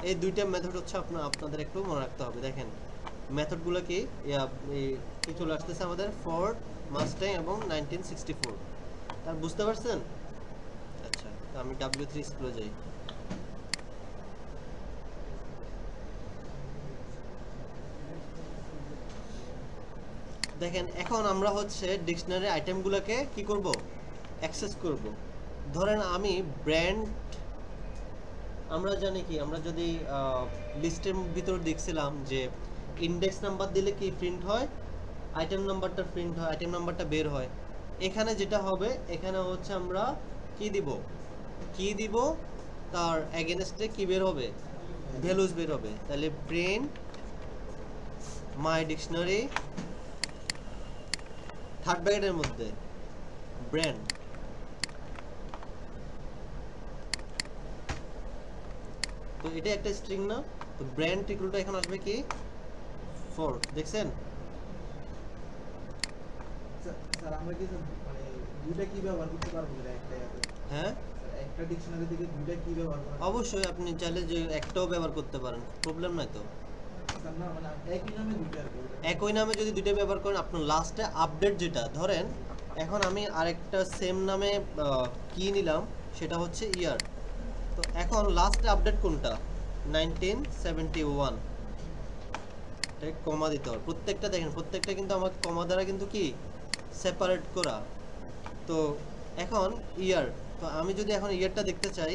এই দুইটা মেথড হচ্ছে আপনাদের একটু মনে রাখতে হবে। দেখেন মেথডগুলো কি চলে আসতেছে আমাদের, ফর মাস্ট্যাং এবং 1964। তার বুঝতে পারছেন? আচ্ছা, তো আমি W3 স্কুলে যাই। দেখেন এখন আমরা হচ্ছে ডিকশনারি আইটেমগুলোকে কি করব, অ্যাক্সেস করব। ধরেন আমি ব্র্যান্ড, আমরা জানি কি, আমরা যদি লিস্টের ভিতর দেখছিলাম যে ইন্ডেক্স নাম্বার দিলে কি প্রিন্ট হয়, আইটেম নাম্বারটা প্রিন্ট হয়, আইটেম নাম্বারটা বের হয়। এখানে যেটা হবে, এখানে হচ্ছে আমরা কি দিব তার এগেনস্টে কি বের হবে, ভ্যালুজ বের হবে। তাহলে প্রিন্ট মাই ডিকশনারি থার্ড ব্র্যাকেটের মধ্যে ব্র্যান্ড, তো এটা একটা স্ট্রিং না, তো ব্র্যান্ড ইকুয়ালটা এখন আসবে কি 4। দেখছেন? স্যার আমরা কি মানে দুইটা কি ব্যবহার করতে পারবো না একটা অ্যাপে? হ্যাঁ, একটা ডিকশনারি থেকে দুইটা কি ব্যবহার করা যায়? অবশ্যই আপনি চাইলে যে একটাও ব্যবহার করতে পারেন, প্রবলেম নাই তো। স্যার না মানে একই নামে দুইটা আর কি। একই নামে যদি দুইটা ব্যবহার করেন, আপনার লাস্টে আপডেট যেটা, ধরেন এখন আমি আরেকটা সেম নামে কি নিলাম, সেটা হচ্ছে ইয়ার। তো এখন লাস্টে আপডেট কোনটা, 1971, এটা কমা দিতে হবে প্রত্যেকটা। দেখেন প্রত্যেকটা কিন্তু আমার কমা দ্বারা কিন্তু কি সেপারেট করা। তো এখন ইয়ার, তো আমি যদি এখন ইয়ারটা দেখতে চাই,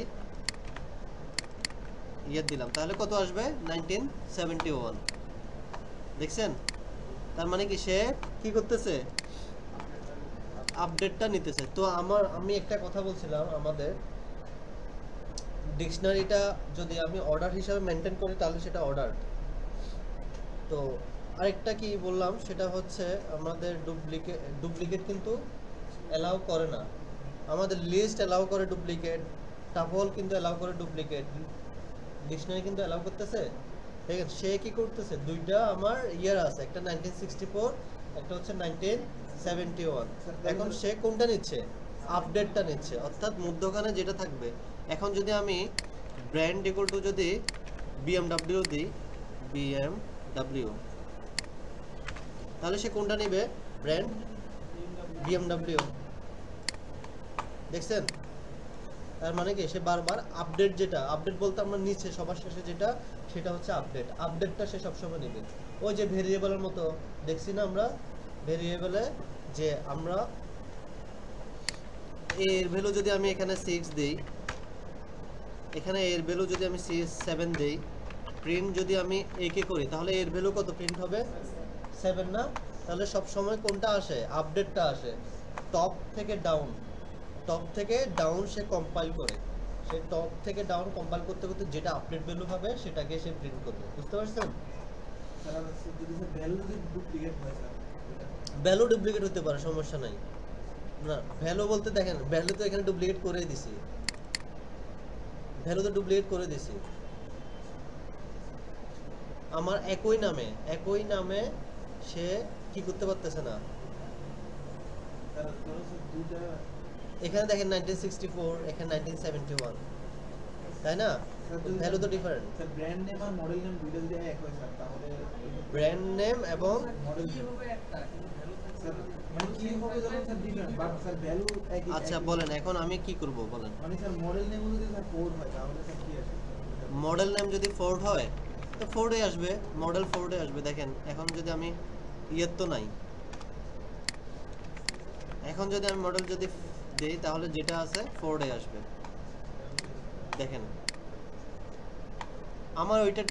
ইয়ার দিলাম, তাহলে কত আসবে, 1971। দেখছেন? তার মানে কি সে কি করতেছে, আপডেটটা নিতেছে। তো আমি একটা কথা বলছিলাম, আমাদের ডিকশনারিটা যদি আমি অর্ডার হিসাবে মেনটেন করি তাহলে সেটা অর্ডার। তো আরেকটা কি বললাম, সেটা হচ্ছে আমাদের ডুপ্লিকেট কিন্তু অ্যালাউ করে না। আমাদের লিস্ট অ্যালাউ করে ডুপ্লিকেট, টাপল কিন্তু অ্যালাউ করে ডুপ্লিকেট, ডিকশনারি কিন্তু অ্যালাউ করতেছে। দেখেন সে কি করতেছে, দুইটা আমার ইয়ার আছে, একটা 1964, একটা হচ্ছে 1971। এখন সে কোনটা নিচ্ছে, আপডেটটা নিচ্ছে, অর্থাৎ মধ্যখানে যেটা থাকবে। এখন যদি আমি ব্র্যান্ড ইকুয়াল টু যদি BMW দিই, BMW, তাহলে সে কোনটা নেবে, ব্র্যান্ড BMW। দেখছেন? তার মানে কি সে বারবার আপডেট, যেটা আপডেট বলতে আমরা নিচে সবার শেষে যেটা, সেটা হচ্ছে আপডেট। আপডেটটা সে সবসময় নেবে। ওই যে ভেরিয়েবলের মতো দেখছি না আমরা, ভেরিয়েবলে যে আমরা এর ভ্যালু যদি আমি এখানে 6 দেই, এখানে এর ভ্যালু যদি আমি 7 দেই, প্রিন্ট যদি আমি একে করি, তাহলে এর ভ্যালু কত প্রিন্ট হবে, 7 না? তাহলে সব সময় কোনটা আসে, আপডেটটা আসে। টপ থেকে ডাউন সে কম্পাইল করে, সে টপ থেকে ডাউন কম্পাইল করতে করতে যেটা আপডেট ভ্যালু হবে সেটাকে সে প্রিন্ট করবে। বুঝতে পারছেন? স্যার আর যদি স্যার ভ্যালু যদি ডুপ্লিকেট হয় স্যার, ভ্যালু ডুপ্লিকেট হতে পারে, সমস্যা নাই। না, ভ্যালু বলতে দেখেন, ভ্যালু তো এখানে ডুপ্লিকেট করে দিছি, ভ্যালু তো ডুপ্লিকেট করে দিছি। আমার একই নামে সে কি করতে পারতেছে না। স্যার ধরো স্যার দুইটা, এখানে দেখেন 1964, এখানে 1971, তাই না? ভ্যালু তো ডিফারেন্ট। স্যার ব্র্যান্ড নেম আর মডেল নেম দুইটা যদি এক হয় স্যার, তাহলে ব্র্যান্ড নেম এবং মডেল নেম স্যার মানে কি হবে যখন sir different, but sir value একই। আচ্ছা বলেন, এখন আমি কি করব বলেন। মানে স্যার মডেল নেম যদি স্যার কোড হয় তাহলে স্যার কি আসে? মডেল নেম যদি ফোর্ড হয় তো ফোর্ডে আসবে, মডেল ফোর্ডে আসবে। দেখেন এখন যদি আমি ইয়ের তো নাই, এখন যদি আমি মডেল যদি দেই তাহলে যেটা আছে ফোর্ডে আসবে। দেখেন আমার ওইটা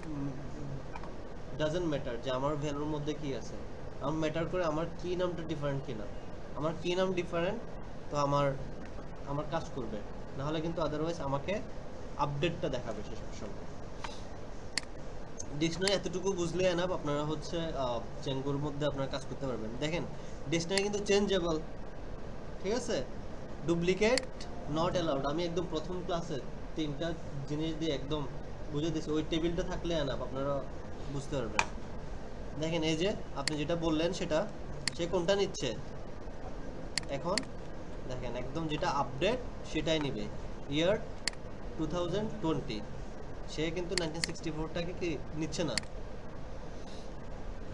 ডাজন্ট ম্যাটার যে আমার ভ্যালুর মধ্যে কি আছে, আমার ম্যাটার করে আমার কি নামটা ডিফারেন্ট কিনা। আমার কি নাম ডিফারেন্ট, তো আমার কাজ করবে, না হলে কিন্তু আদারওয়াইজ আমাকে আপডেটটা দেখাবে সে সবসময়। ডিকশনারি এতটুকু বুঝলে এনাফ, আপনারা হচ্ছে চেঙ্গুর মধ্যে আপনারা কাজ করতে পারবেন। দেখেন ডিকশনারি কিন্তু চেঞ্জেবল, ঠিক আছে? ডুপ্লিকেট নট অ্যালাউড, আমি একদম প্রথম ক্লাসে 3টা জিনিস দিয়ে একদম বুঝে দিচ্ছি। ওই টেবিলটা থাকলে এনাফ, আপনারা বুঝতে পারবেন। দেখেন এই যে আপনি যেটা বললেন সেটা, সে কোনটা নিচ্ছে এখন, দেখেন একদম যেটা আপডেট সেটাই নিবে, ইয়ার 2020। সে কিন্তু 1964টাকে কি নিচ্ছে না।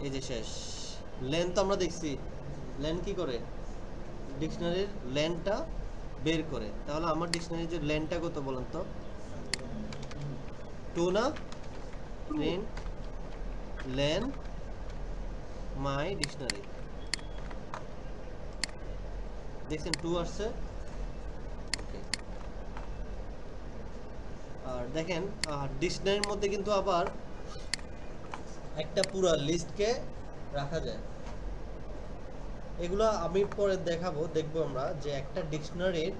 এই যে শেষ লেন তো আমরা দেখছি, লেন কি করে ডিকশনারির লেনটা বের করে। তাহলে আমার ডিকশনারির যে লেনটা কত বলেন তো? 2 না? প্রিন্ট লেন মাই ডিকশনারি, দেখছেন 2 আসছে। ওকে, আর দেখেন ডিকশনারির মধ্যে কিন্তু আবার একটা পুরো লিস্টকে রাখা যায়। এগুলো আমি পরে দেখবো আমরা যে একটা ডিকশনারির,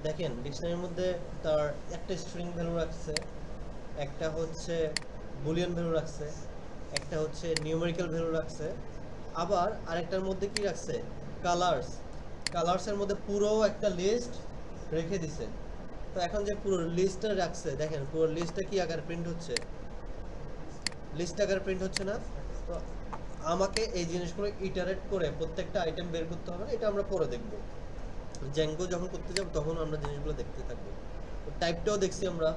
দেখেন ডিকশনারির মধ্যে তার একটা স্ট্রিং ভ্যালু রাখছে, একটা হচ্ছে বুলিয়ান ভ্যালু রাখছে, একটা হচ্ছে নিউমেরিক্যাল ভ্যালু রাখছে, আবার আরেকটার মধ্যে কি রাখছে, কালার্সের মধ্যে পুরো একটা লিস্ট রেখে দিছে। তো এখন যে পুরো লিস্টটা রাখছে, দেখেন পুরো লিস্টটা কি আকারে প্রিন্ট হচ্ছে, লিস্ট আকারে প্রিন্ট হচ্ছে না? তো আমাকে এই জিনিসগুলো ইটারেট করে প্রত্যেকটা আইটেম বের করতে হবে, এটা আমরা পরে দেখব। জ্যাঙ্গো যখন করতে যাব তখন আমরা জিনিসগুলো দেখতে থাকবো। তো টাইপটাও দেখছি আমরা।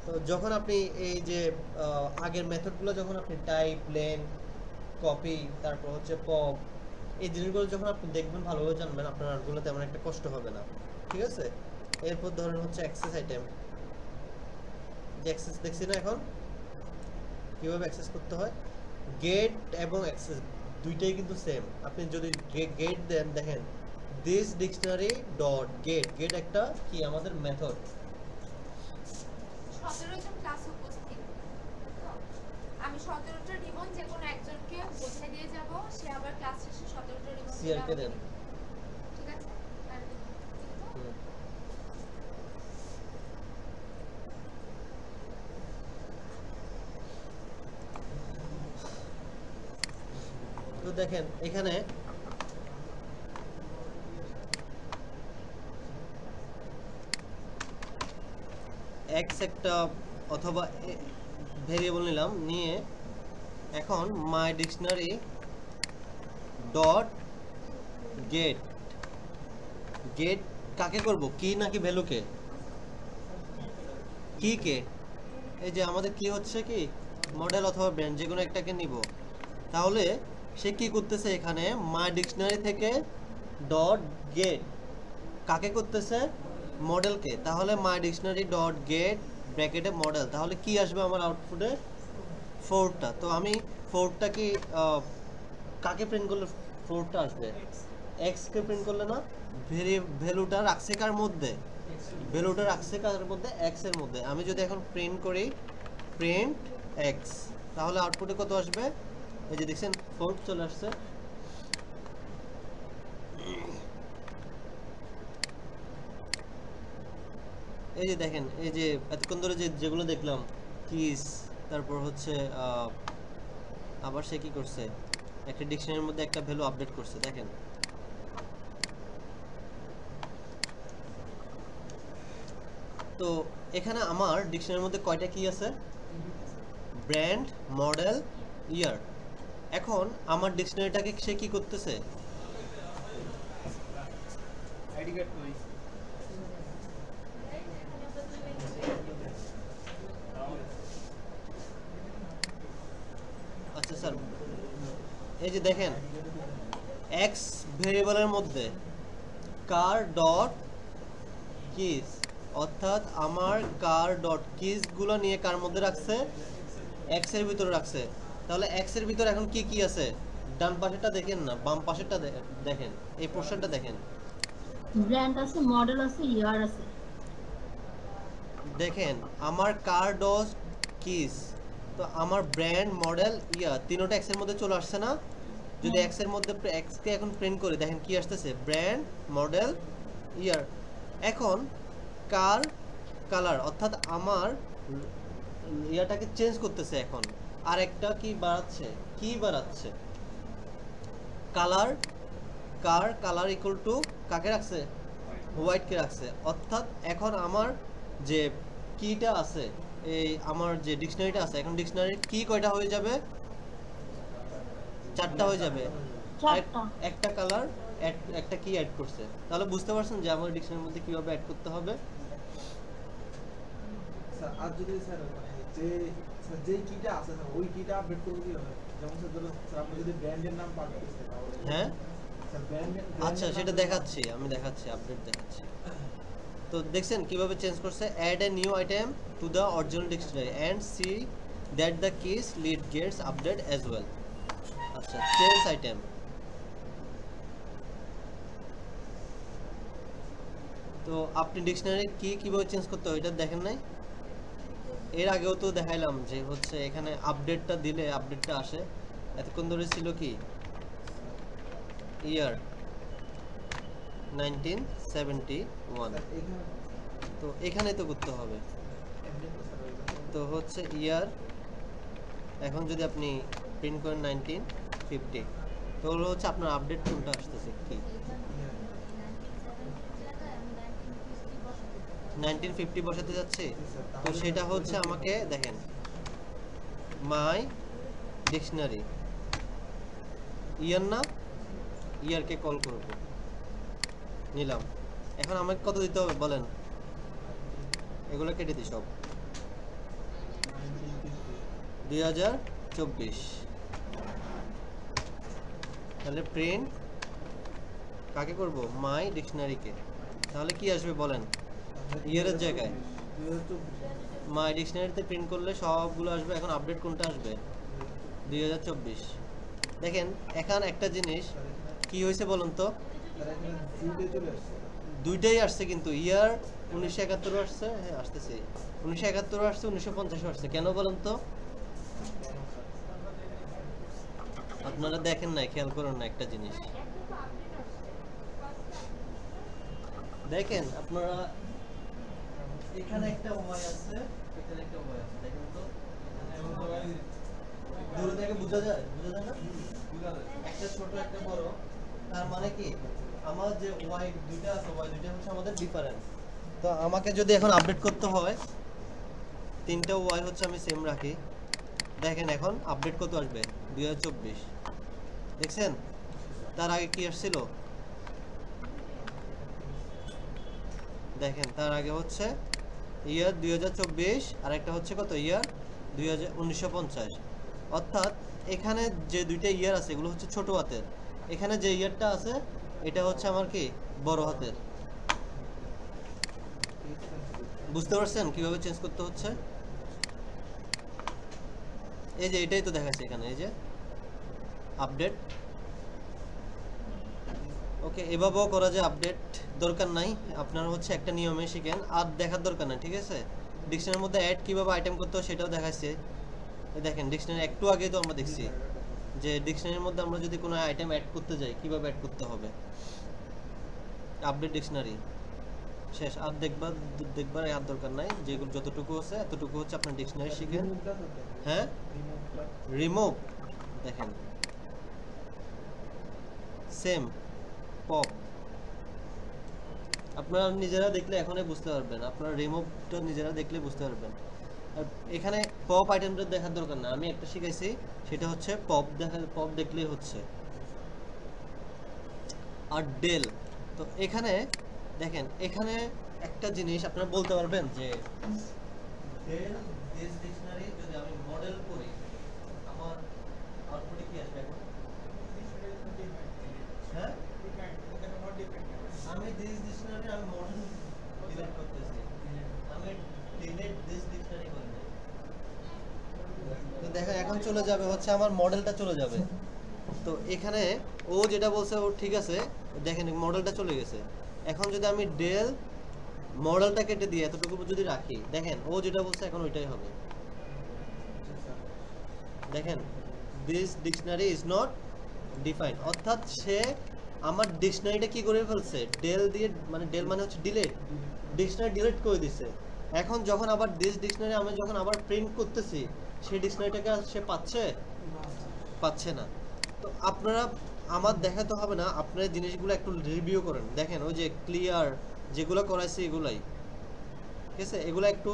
তো যখন আপনি এই যে আগের মেথডগুলো যখন আপনি টাইপ, লেন, কপি, তারপর হচ্ছে পপ, এই জিনিসগুলো যখন আপনি দেখবেন ভালোভাবে জানবেন, আপনার আরগুলো তেমন একটা কষ্ট হবে না, ঠিক আছে? এরপর ধরেন হচ্ছে অ্যাক্সেস আইটেম, যে অ্যাক্সেস দেখছি না এখন কিভাবে অ্যাক্সেস করতে হয়। গেট এবং অ্যাক্সেস দুইটাই কিন্তু সেম। আপনি যদি গেট দেন, দেখেন this dictionary dot get, get একটা কি আমাদের মেথড। 17 জন ক্লাসে উপস্থিত, তো আমি 17টা রিবন যে কোনো একজনকে বোঝাই দিয়ে যাব, সে আবার ক্লাস শেষে 17টা রিবন সিআর কে দেন। ঠিক আছে? আর হুম। তো দেখেন এখানে এক্স একটা অথবা ভেরিয়েবল নিলাম, নিয়ে এখন my dictionary dot get, get কাকে করব, কি নাকি ভ্যালুকে? কি কে? এই যে আমাদের কি হচ্ছে কি মডেল অথবা ব্র্যান্ড যে কোনো একটাকে নিব। তাহলে সে কি করতেছে এখানে মাই ডিকশনারি থেকে ডট গেট কাকে করতেছে, মডেলকে। তাহলে মাই ডিকশনারি ডট গেট ব্র্যাকেটে মডেল, তাহলে কি আসবে আমার আউটপুটে? 4টা। তো আমি 4টা কি কাকে প্রিন্ট করলে 4টা আসবে? এক্স কে প্রিন্ট করলে না, ভ্যালুটা রাখছে কার মধ্যে, ভ্যালুটা রাখছে কার মধ্যে, এক্স এর মধ্যে। আমি যদি এখন প্রিন্ট করি প্রিন্ট এক্স, তাহলে আউটপুটে কত আসবে? এই যে দেখছেন 4 চলে আসছে। এই যে দেখেন, এই যে এতক্ষণ ধরে যেগুলো দেখলাম কিস, তারপর হচ্ছে আবার সে কি করছে, একটা ডিকশনারির মধ্যে একটা ভ্যালু আপডেট করছে। দেখেন তো এখানে আমার ডিকশনারির মধ্যে কয়টা কি আছে? ব্র্যান্ড, মডেল, ইয়ার। এখন আমার ডিকশনারিটাকে সে কি করতেছে? আইডি কার্ড কই? আচ্ছা স্যার, এই যে দেখেন এক্স ভেরিয়েবলের মধ্যে কার ডট কিস, অর্থাৎ আমার কার ডট কিস গুলো নিয়ে কার মধ্যে রাখছে? এক্স এর ভিতরে রাখছে। তাহলে এক্স এর ভিতরে এখন কি কি আছে? ডান পাশেরটা দেখেন না, বাম পাশেরটা দেখেন, এই পোর্শনটা দেখেন। ব্র্যান্ড আছে, মডেল আছে, ইয়ার আছে। দেখেন আমার কার ডট কিস, তো আমার ব্র্যান্ড, মডেল, ইয়ার তিনটা এক্স এর মধ্যে চলে আসছে না? যদি এক্স এর মধ্যে এক্স কে এখন প্রিন্ট করি, দেখেন কি আসতেছে? ব্র্যান্ড, মডেল, ইয়ার। এখন কার কালার, অর্থাৎ আমার ইয়াটাকে চেঞ্জ করতেছে। এখন আর একটা কি বাড়াচ্ছে, কি বাড়াচ্ছে? Colour, car colour equal to কাকে রাখছে? হোয়াইট কে রাখছে। অর্থাৎ এখন আমার যে কিটা আছে, এই আমার যে ডিকশনারিটা আছে, এখন ডিকশনারির কি কয়টা হয়ে যাবে? 4টা হয়ে যাবে। একটা কালার, একটা কি অ্যাড করছে। তাহলে বুঝতে পারছেন যে আমার ডিকশনারির মধ্যে কিভাবে অ্যাড করতে হবে। স্যার আর যদি স্যার মানে যে কিটা আছে স্যার ওই কিটা আপডেট করব কি হবে? যেমন স্যার ধরুন স্যার আপনি যদি ব্র্যান্ডের নাম পাল্টাতে চান তাহলে হ্যাঁ স্যার ব্র্যান্ড আচ্ছা সেটা দেখাচ্ছি, আমি দেখাচ্ছি, আপডেট দেখাচ্ছি। তো দেখছেন কিভাবে চেঞ্জ করছে, add a new item to the original dictionary and see that the keys lead gets update as well. আচ্ছা চেঞ্জ আইটেম, তো আপনি ডিকশনারি কি কিভাবে চেঞ্জ করতে হয় এটা দেখেন নাই? এর আগেও তো দেখাইলাম যে হচ্ছে এখানে আপডেটটা দিলে আপডেটটা আসে। এতক্ষণ ধরে ছিল কি ইয়ার 1971, এখানে তো এখানে তো করতে হবে। এমনি তো স্যার ওইখানে তো হচ্ছে ইয়ার, এখন যদি আপনি প্রিন্ট করেন 1950, তো হলো হচ্ছে আপনার আপডেট কোনটা আসতেছে কি 1950 বসাতে যাচ্ছে। তো সেটা হচ্ছে আমাকে দেখেন মাই ডিকশনারি ইয়ার না, ইয়ারকে কল করব, নিলাম। এখন আমাকে কত দিতে হবে বলেন, এগুলো কেটে দিই সব। 2024, তাহলে প্রিন্ট কাকে করব, মাই ডিকশনারিকে। তাহলে কি আসবে বলেন, ইয়ারের জায়গায় 2024 মাই ডিকশনারিতে প্রিন্ট করলে সবগুলো আসবে। এখন আপডেট কোনটা আসবে 2024। দেখেন এখন একটা জিনিস কি হয়েছে বলুন তো, স্যার এখানে দুটোই চলে আসছে দুইটাই আসছে কিন্তু ইয়ার 1971 আসছে, হ্যাঁ আসতেছে 1971 আসছে, 1950 আসছে। কেন বলুন তো, আপনারা দেখেন না, খেয়াল করুন না একটা জিনিস দেখেন আপনারা, এখানে একটা ওয়াই আছে, এখানে একটা ওয়াই আছে, দেখেন তো দূর থেকে বোঝা যায়, বোঝা যায় না, একটা ছোট একটা বড়। তার মানে কি আমার যে ওয়াই দুইটা আছে, ওয়াই দুইটা হচ্ছে আমাদের ডিফারেন্স। তো আমাকে যদি এখন আপডেট করতে হয়, তিনটা ওয়াই হচ্ছে আমি সেম রাখি। দেখেন এখন আপডেট কত আসবে 2024, দেখছেন? তার আগে কি আসছিল দেখেন, তার আগে হচ্ছে ইয়ার 2024 আর একটা হচ্ছে কত ইয়ার 1950। অর্থাৎ এখানে যে দুইটা ইয়ার আছে এগুলো হচ্ছে ছোট হাতের, এখানে যে ইয়ারটা আছে এটা হচ্ছে আমার কি বড় হাতের। বুঝতে পারছেন কিভাবে চেঞ্জ করতে হচ্ছে? এই যে এটাই তো দেখাচ্ছে এখানে, এই যে আপডেট। ওকে, এভাবেও করা যায় আপডেট, দরকার নাই। আপনারা হচ্ছে একটা নিয়মে শিখেন, আর দেখার দরকার নাই, ঠিক আছে? ডিকশনারির মধ্যে অ্যাড কিভাবে আইটেম করতে হয় সেটাও দেখাচ্ছে। দেখেন ডিকশনারি একটু আগেই তো আমরা দেখছি যে ডিকশনারির মধ্যে আমরা যদি কোনো আইটেম অ্যাড করতে যাই কিভাবে অ্যাড করতে হবে। আপডেট ডিকশনারি শেষ, আর দেখবার আর দরকার নাই, যেগুলো যতটুকু আছে এতটুকু হচ্ছে আপনার ডিকশনারি শিখেন। রিমুভটা তো দেখেন। হ্যাঁ রিমুভটা রিমুভ, দেখেন সেম পপ, আপনারা নিজেরা দেখলে এখনই বুঝতে পারবেন, আপনারা রিমুভটা নিজেরা দেখলে বুঝতে পারবেন। আর এখানে পপ আইটেমটা দেখার দরকার না, আমি একটা শিখাইছি সেটা হচ্ছে পপ পপ দেখলেই হচ্ছে। আর ডেল, তো এখানে দেখেন এখানে একটা জিনিস আপনারা বলতে পারবেন যে ডেল দিস ডিকশনারি যদি আমি মডেল করি আমার আউটপুটে কি আসবে এখন? হ্যাঁ আমি দিস ডিকশনারি আমি মডেল ডিলিট করতেছি, আমি ডিলিট দিস ডিকশনারি করে দেই। তো দেখেন এখন চলে যাবে হচ্ছে আমার মডেলটা চলে যাবে। তো এখানে ও যেটা বলছে ও ঠিক আছে, দেখেন মডেলটা চলে গেছে। এখন যদি আমি ডেল মডেলটা কেটে দিয়ে এতটুকু যদি রাখি, দেখেন ও যেটা বলছে এখন ওইটাই হবে। দেখেন this dictionary is not defined, অর্থাৎ সে আমার ডিকশনারিটা কি করে ফেলছে ডেল দিয়ে, মানে ডেল মানে হচ্ছে ডিলিট, ডিকশনারি ডিলিট করে দিছে। এখন যখন আবার দিস ডিকশনারি আমি যখন আবার প্রিন্ট করতেছি সেই ডিকশনারিটাকে সে পাচ্ছে না। তো আপনারা আমার দেখাতে হবে না, আপনারা জিনিসগুলো একটু রিভিউ করেন। দেখেন ওই যে ক্লিয়ার যেগুলো করাইছে এগুলাই, ঠিক আছে? এগুলো একটু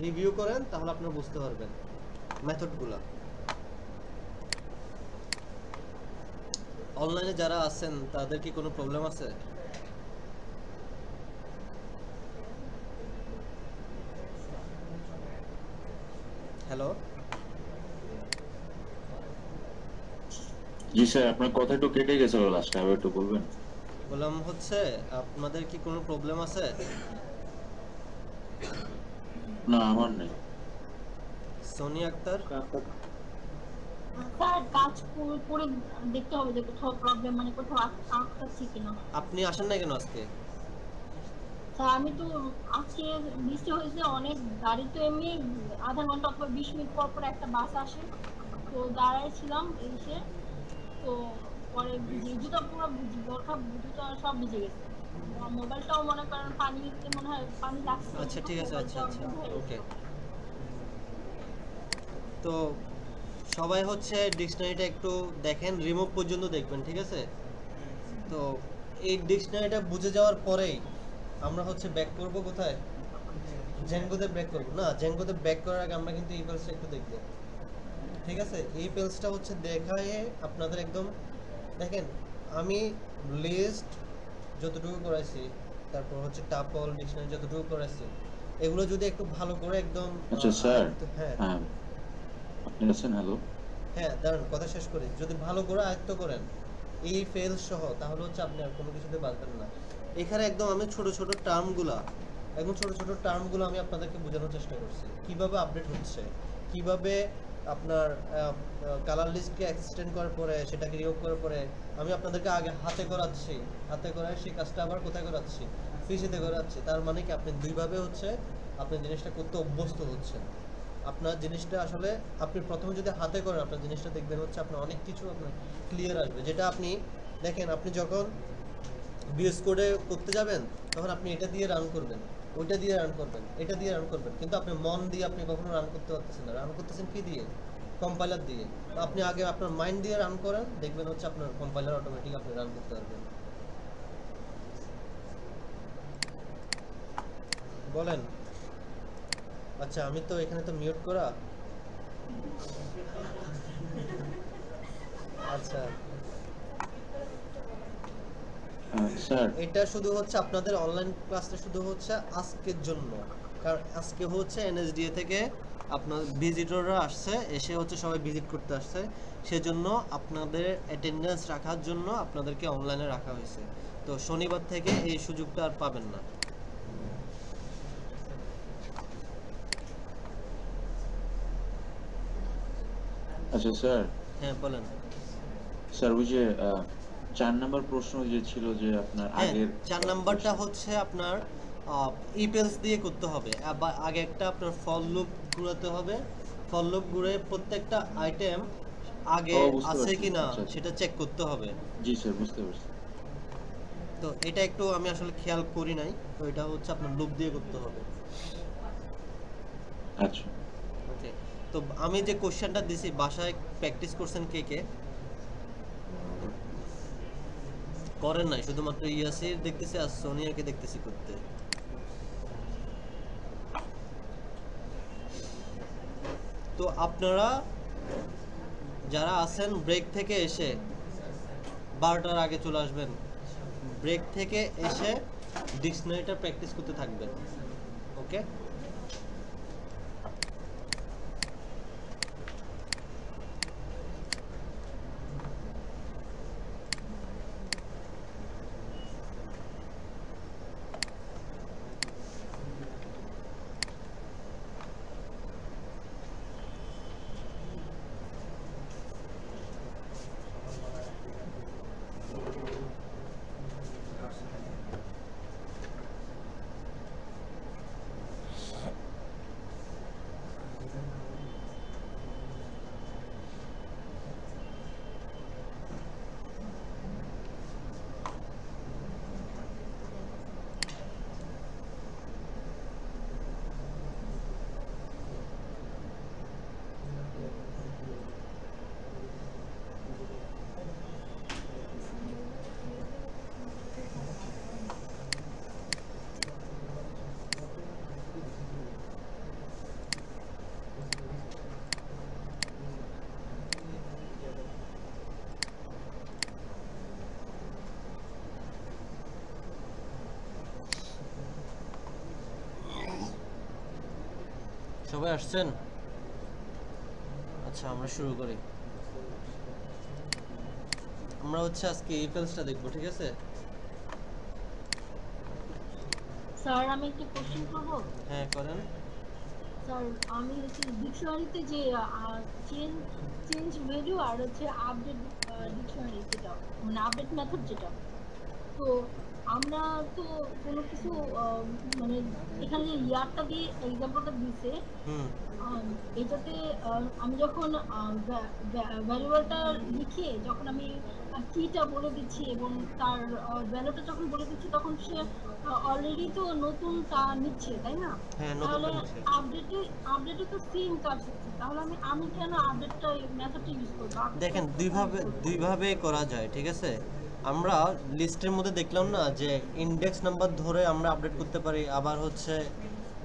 রিভিউ করেন তাহলে আপনারা বুঝতে পারবেন মেথডগুলো। অনলাইনে যারা আছেন তাদের কি কোনো প্রবলেম আছে? হ্যালো জি স্যার, আপনার কথা একটু কেটে গেছিল লাস্টে, আবার একটু বলবেন? বললাম হচ্ছে আপনাদের কি কোনো প্রবলেম আছে? না, আমার নেই। সোনিয়া আক্তার, স্যার কাজ করে দেখতে হবে যে কোথাও প্রবলেম মানে কোথাও আটকাচ্ছে কিনা। আপনি আসেন না কেন আজকে? স্যার আমি তো আজকে বৃষ্টি হয়েছে অনেক, গাড়ি তো এমনি আধা ঘন্টা অথবা 20 মিনিট পর পর একটা বাস আসে, তো দাঁড়াইছিলাম এসে, তো পরে জুতা পুরো বোরখা জুতা সব ভিজে গেছে, মোবাইলটাও মনে করেন পানিতে মনে হয় পানি লাগছে। আচ্ছা ঠিক আছে, আচ্ছা আচ্ছা ওকে। তো সবাই হচ্ছে ডিকশনারিটা একটু দেখেন, রিমুভ পর্যন্ত দেখবেন, ঠিক আছে? তো এই ডিকশনারিটা বুঝে যাওয়ার পরেই আমরা হচ্ছে ব্যাক করব কোথায়? জেঙ্গোতে ব্যাক করব না, জেঙ্গোতে ব্যাক করার আগে আমরা কিন্তু এই পেজটা একটু দেখব, ঠিক আছে? এই পেজটা হচ্ছে দেখায় আপনাদের একদম দেখেন, আমি লিস্ট যতটুকু করাইছি, তারপর হচ্ছে টাপল ডিকশনারি যতটুকু করাইছি, এগুলো যদি একটু ভালো করে একদম আচ্ছা স্যার, হ্যাঁ হ্যাঁ আপনি আছেন? হ্যালো। হ্যাঁ দাঁড়ান কথা শেষ করি, যদি ভালো করে আয়ত্ত করেন এই ফেল সহ, তাহলে হচ্ছে আপনি আর কোনো কিছুতে বাঁচবেন না। এখানে একদম আমি ছোট ছোট টার্মগুলো আমি আপনাদেরকে বোঝানোর চেষ্টা করছি, কিভাবে আপডেট হচ্ছে, কিভাবে আপনার কালার লিস্টকে এক্সটেন্ড করার পরে সেটাকে রিমুভ করার পরে আমি আপনাদেরকে আগে হাতে করাচ্ছি, হাতে করায় সেই কাজটা আবার কোথায় করাচ্ছি? পিসিতে করাচ্ছি। তার মানে কি আপনি দুইভাবে হচ্ছে আপনি জিনিসটা করতে অভ্যস্ত হচ্ছেন। আপনার জিনিসটা আসলে আপনি প্রথমে যদি হাতে করেন আপনার জিনিসটা দেখবেন হচ্ছে আপনার অনেক কিছু আপনার ক্লিয়ার আসবে, যেটা আপনি দেখেন আপনি যখন বিএস কোডে করতে যাবেন তখন আপনি এটা দিয়ে রান করবেন, ওইটা দিয়ে রান করবেন, এটা দিয়ে রান করবেন, কিন্তু আপনি মন দিয়ে আপনি কখনো রান করতে পারতেছেন না। রান করতেছেন কি দিয়ে? কম্পাইলার দিয়ে। তো আপনি আগে আপনার মাইন্ড দিয়ে রান করেন, দেখবেন হচ্ছে আপনার কম্পাইলার অটোমেটিক আপনি রান করতে পারবেন। বলেন। আচ্ছা আমি তো এখানে তো মিউট করা। আচ্ছা স্যার, এটা শুধু হচ্ছে আপনাদের অনলাইন ক্লাসটা শুধু হচ্ছে আজকের জন্য, কারণ আজকে হচ্ছে এনএসডিএ থেকে আপনার ভিজিটররা আসছে, এসে হচ্ছে সবাই ভিজিট করতে আসছে, সেজন্য আপনাদের অ্যাটেন্ডেন্স রাখার জন্য আপনাদেরকে অনলাইনে রাখা হয়েছে। তো শনিবার থেকে এই সুযোগটা আর পাবেন না। আচ্ছা স্যার, হ্যাঁ বলেন। স্যার ওই যে 4 নাম্বার প্রশ্ন যে ছিল যে আপনার হ্যাঁ আগের 4 নাম্বারটা হচ্ছে আপনার ইপেলস দিয়ে করতে হবে। আগে একটা আপনার ফর লুপ ঘুরাতে হবে, ফর লুপ ঘুরে প্রত্যেকটা আইটেম আগে বুঝতে আছে পারছি। কিনা আচ্ছা, আচ্ছা। সেটা চেক করতে হবে। জি স্যার, বুঝতে পারছি। তো এটা একটু আমি আসলে খেয়াল করি নাই, তো এটা হচ্ছে আপনার লুপ দিয়ে করতে হবে। আচ্ছা ওকে, তো আমি যে কোশ্চেনটা দিছি বাসায় প্র্যাকটিস করছেন কে কে? করেন নাই, শুধুমাত্র ইয়াসির দেখতেছি আর সোনিয়াকে দেখতেছি করতে। তো আপনারা যারা আছেন ব্রেক থেকে এসে 12টার আগে চলে আসবেন, ব্রেক থেকে এসে ডিকশনারিটা প্র্যাকটিস করতে থাকবেন। ওকে, সবাই আসছেন? আচ্ছা আমরা শুরু করি। আমরা হচ্ছে আজকে if else-টা দেখবো, ঠিক আছে? স্যার আমি একটা কোশ্চেন করবো। হ্যাঁ করেন। স্যার আমি হচ্ছে ডিকশনারিতে যে চেঞ্জ চেঞ্জ ভ্যালু আর হচ্ছে আপডেট ডিকশনারি যেটা মানে আপডেট মেথড যেটা, তো আমরা তো কোনো কিছু মানে এখানে যে ইয়ারটা দিয়ে এক্সাম্পলটা দিছে, হুম এটাতে আমি যখন ভ্যালুয়ালটা লিখে যখন আমি কিটা বলে দিচ্ছি এবং তার ভ্যালুটা যখন বলে দিচ্ছি তখন সে অলরেডি তো নতুনটা নিচ্ছে, তাই না? হ্যাঁ তাহলে নতুনটা নিচ্ছে। আপডেটে তো সেম কাজ হচ্ছে, তাহলে আমি কেন আপডেটটা মেথডটা ইউজ করব? দেখেন দুইভাবে করা যায়, ঠিক আছে? আমরা লিস্টের মধ্যে দেখলাম না যে ইন্ডেক্স নাম্বার ধরে আমরা আপডেট করতে পারি, আবার হচ্ছে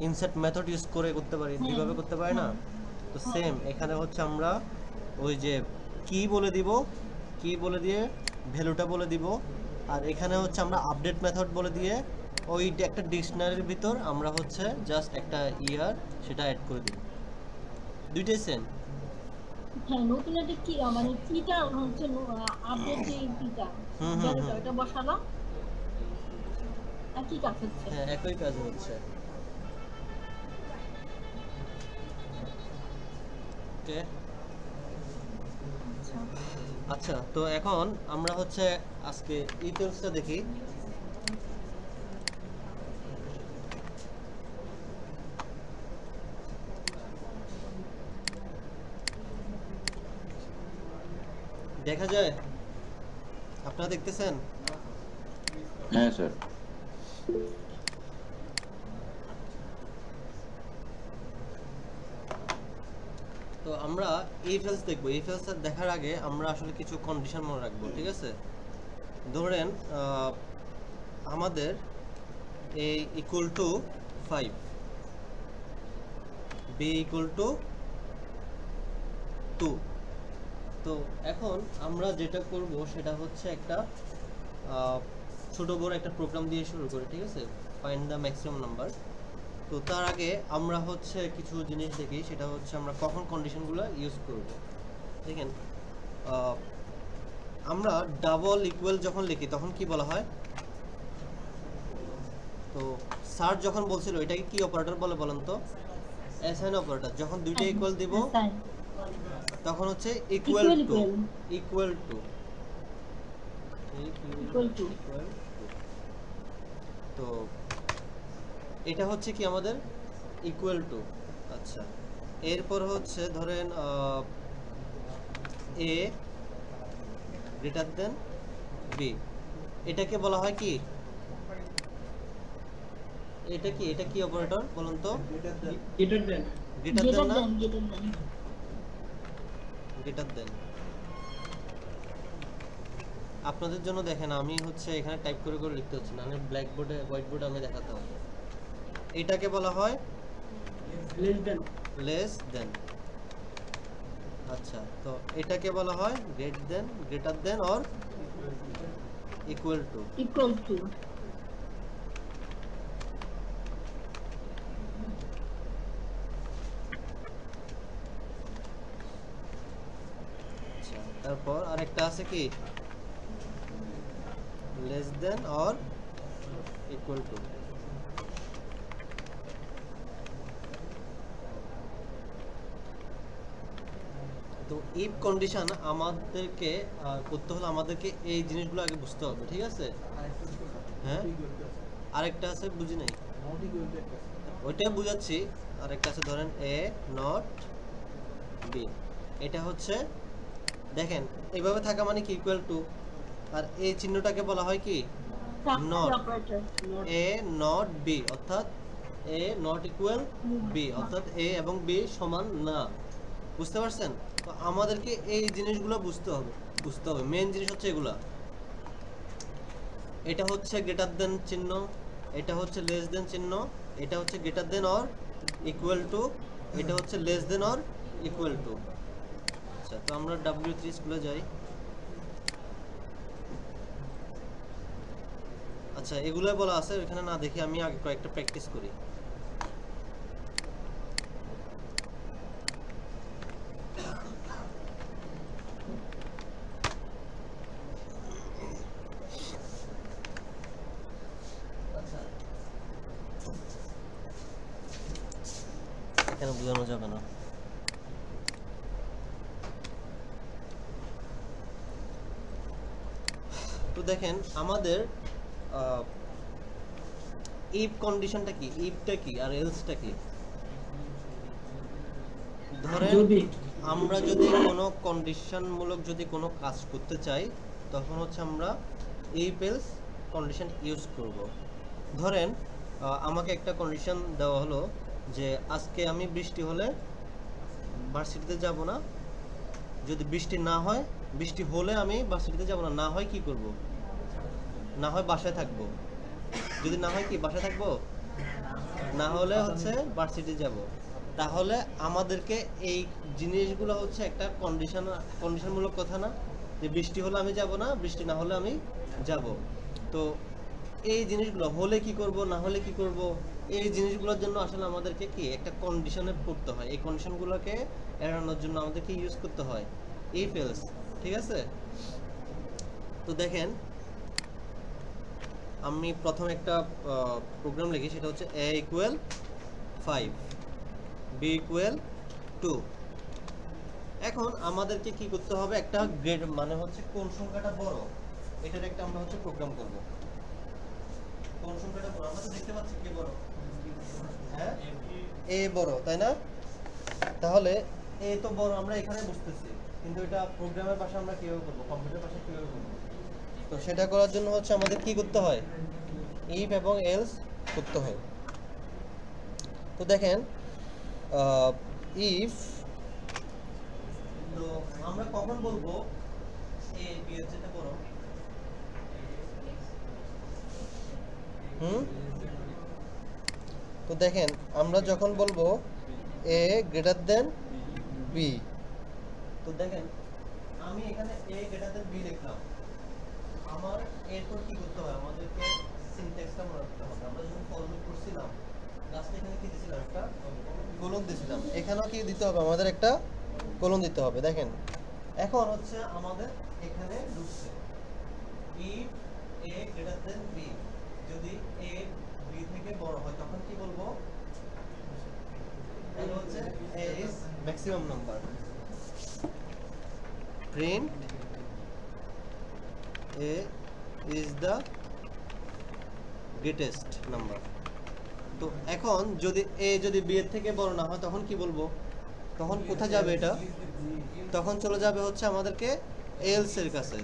ইনসার্ট মেথড ইউজ করে করতে পারি, দুইভাবে করতে পারি না? তো সেম এখানে হচ্ছে আমরা ওই যে কি বলে দিব, কি বলে দিয়ে ভ্যালুটা বলে দিব, আর এখানে হচ্ছে আমরা আপডেট মেথড বলে দিয়ে ওই একটা ডিকশনারির ভিতর আমরা হচ্ছে জাস্ট একটা ইয়ার সেটা অ্যাড করে দিব, দুইটাই সেম। হ্যাঁ, নতুন একটা কি মানে কিটা হচ্ছে আপডেট যে কিটা ভ্যালুটা এটা বসালাম, একই কাজ হচ্ছে। হ্যাঁ একই কাজ হচ্ছে। ওকে আচ্ছা আচ্ছা, তো এখন আমরা হচ্ছে আজকে ইটেলসটা দেখি। দেখা যায়? আপনারা দেখতেছেন? হ্যাঁ স্যার। তো আমরা if else দেখবো। if else দেখার আগে আমরা আসলে কিছু কন্ডিশন মনে রাখবো, ঠিক আছে? ধরেন আমাদের a equal to 5, b equal to 2। তো এখন আমরা যেটা করব সেটা হচ্ছে একটা ছোট বড় একটা প্রোগ্রাম দিয়ে শুরু করি, ঠিক আছে? Find the maximum number. তো তার আগে আমরা হচ্ছে কিছু জিনিস দেখি, সেটা হচ্ছে আমরা কখন কন্ডিশনগুলো ইউজ করব। দেখেন আমরা ডাবল ইকুয়াল যখন লিখি তখন কি বলা হয়? তো স্যার যখন বলছিল এটাকে কি অপারেটর বলে বলেন তো? Assign operator. যখন দুইটা ইকুয়াল দিব তখন হচ্ছে equal to equal to equal to. তো এটা হচ্ছে কি আমাদের ইকুয়াল টু। আচ্ছা, এরপর হচ্ছে ধরেন এ গ্রেটার দেন বি, এটাকে বলা হয় কি? এটা কি অপারেটর বলুন তো? গ্রেটার দেন না? Greater than. আপনাদের জন্য দেখেন আমি হচ্ছে এখানে টাইপ করে করে লিখতে হচ্ছে না, আমি ব্ল্যাক বোর্ডে হোয়াইট বোর্ডে আমি দেখাতাম। এটাকে বলা হয় লেস দেন। আচ্ছা, তো এটাকে বলা হয় greater than or equal to. আচ্ছা, তারপর আরেকটা আছে কি? Less than or equal to. তো ইফ কন্ডিশন আমাদেরকে করতে হলে আমাদেরকে এই জিনিসগুলো আগে বুঝতে হবে, ঠিক আছে? হ্যাঁ, আরেকটা আছে বুঝি নাই, ওইটাই বুঝাচ্ছি। আরেকটা আছে ধরেন এ নট বি, এটা হচ্ছে দেখেন এইভাবে থাকা মানে কি ইকুয়াল টু, আর এই চিহ্নটাকে বলা হয় কি? নট। এ নট বি অর্থাৎ এ নট ইকুয়াল বি অর্থাৎ এ এবং বি সমান না। বুঝতে পারছেন? তো আমাদেরকে এই জিনিসগুলো বুঝতে হবে। মেইন জিনিস হচ্ছে এগুলা। এটা হচ্ছে গ্রেটার দেন চিহ্ন, এটা হচ্ছে লেস দেন চিহ্ন, এটা হচ্ছে greater than or equal to, এটা হচ্ছে less than or equal to. আচ্ছা, তো আমরা W3 স্কুলে যাই। আচ্ছা, এগুলো বলা আছে, এখানে না দেখি আমি আগে কয়েকটা প্র্যাকটিস করি। কেন বোঝানো যাবে না? তো দেখেন আমাদের ইফ কন্ডিশনটা কি, ইফটা কি আর এলসটা কি। ধরেন আমরা যদি কোনো কন্ডিশনমূলক যদি কোনো কাজ করতে চাই তখন হচ্ছে আমরা ইফ এলস কন্ডিশন ইউজ করব। ধরেন আমাকে একটা কন্ডিশন দেওয়া হলো যে আজকে আমি বৃষ্টি হলে ভার্সিটিতে যাব না, যদি বৃষ্টি না হয়, বৃষ্টি হলে আমি ভার্সিটিতে যাব না, না হয় কি করব? না হয় বাসায় থাকবো। যদি না হয় কি বাসায় থাকবো, না হলে হচ্ছে ভার্সিটি যাব। তাহলে আমাদেরকে এই জিনিসগুলো হচ্ছে একটা কন্ডিশনমূলক কথা না, যে বৃষ্টি হলে আমি যাব না, বৃষ্টি না হলে আমি যাব। তো এই জিনিসগুলো হলে কি করব, না হলে কি করব, এই জিনিসগুলোর জন্য আসলে আমাদেরকে কি একটা কন্ডিশনে পড়তে হয়। এই কন্ডিশনগুলোকে এড়ানোর জন্য আমাদেরকে ইউজ করতে হয় ইফ এলস। ঠিক আছে? তো দেখেন আমি প্রথমে একটা প্রোগ্রাম লিখি, সেটা হচ্ছে a ইকুয়াল 5 b ইকুয়াল 2। এখন আমাদেরকে কি করতে হবে, একটা গ্রেড মানে হচ্ছে কোন সংখ্যাটা বড় এটার একটা আমরা হচ্ছে প্রোগ্রাম করব। কোন সংখ্যাটা বড় আমরা তো দেখতে পাচ্ছি কি বড়, হ্যাঁ a বড়, তাই না? তাহলে a তো বড় আমরা এখানে বুঝতেছি, কিন্তু এটা প্রোগ্রামের ভাষা আমরা কিভাবে করব, কম্পিউটার ভাষায় কিভাবে করব? তো সেটা করার জন্য হচ্ছে আমাদের কি করতে হয়, ইফ এবং এলস করতে হয়। তো দেখেন ইফ, তো আমরা কখন বলবো এ বি এর চেয়ে বড়? তো দেখেন আমরা যখন বলবো এ গ্রেটার দেন বি, তো দেখেন আমি এখানে এ গ্রেটার দেন বি লিখলাম। আমার এরপর কি করতে হয়, আমাদেরকে সিনট্যাক্সটা মনে রাখতে হবে। আমরা যখন ফর লুপ করছিলাম লাস্টে এখানে কি দিছিলাম, একটা কোলন দিছিলাম। এখানেও কি দিতে হবে, আমাদের একটা কোলন দিতে হবে। দেখেন এখন হচ্ছে আমাদের এখানে ঢুকছে if a greater then b, যদি এ বি থেকে বড় হয় তখন কি বলবো, তাহলে হচ্ছে a is maximum number, print a is the greatest number। তো এখন যদি a যদি b এর থেকে বড় না হয় তখন কি বলবো, তখন কোথায় যাবে এটা, তখন চলে যাবে হচ্ছে আমাদেরকে else এর কাছে।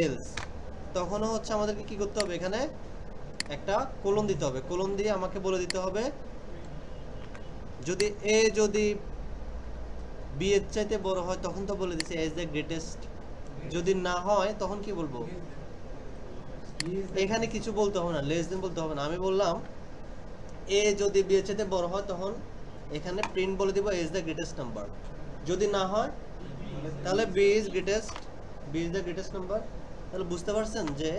else তখনও হচ্ছে আমাদেরকে কি করতে হবে, এখানে একটা কোলন দিতে হবে। কোলন দিয়ে আমাকে বলে দিতে হবে যদি a যদি b এর চাইতে বড় হয় তখন তো বলে দিছি a is the greatest। যদি না হয় তখন কি বলবো, এখানে কিছু বলতে হবে না, লেস দেন বলতে হবে না। আমি বললাম এ যদি বি এর চাইতে বড় হয় তখন এখানে প্রিন্ট বলে দিব a is the greatest number. যদি না হয় তাহলে b is greatest, b is the greatest number. তাহলে বুঝতে পারছেন যে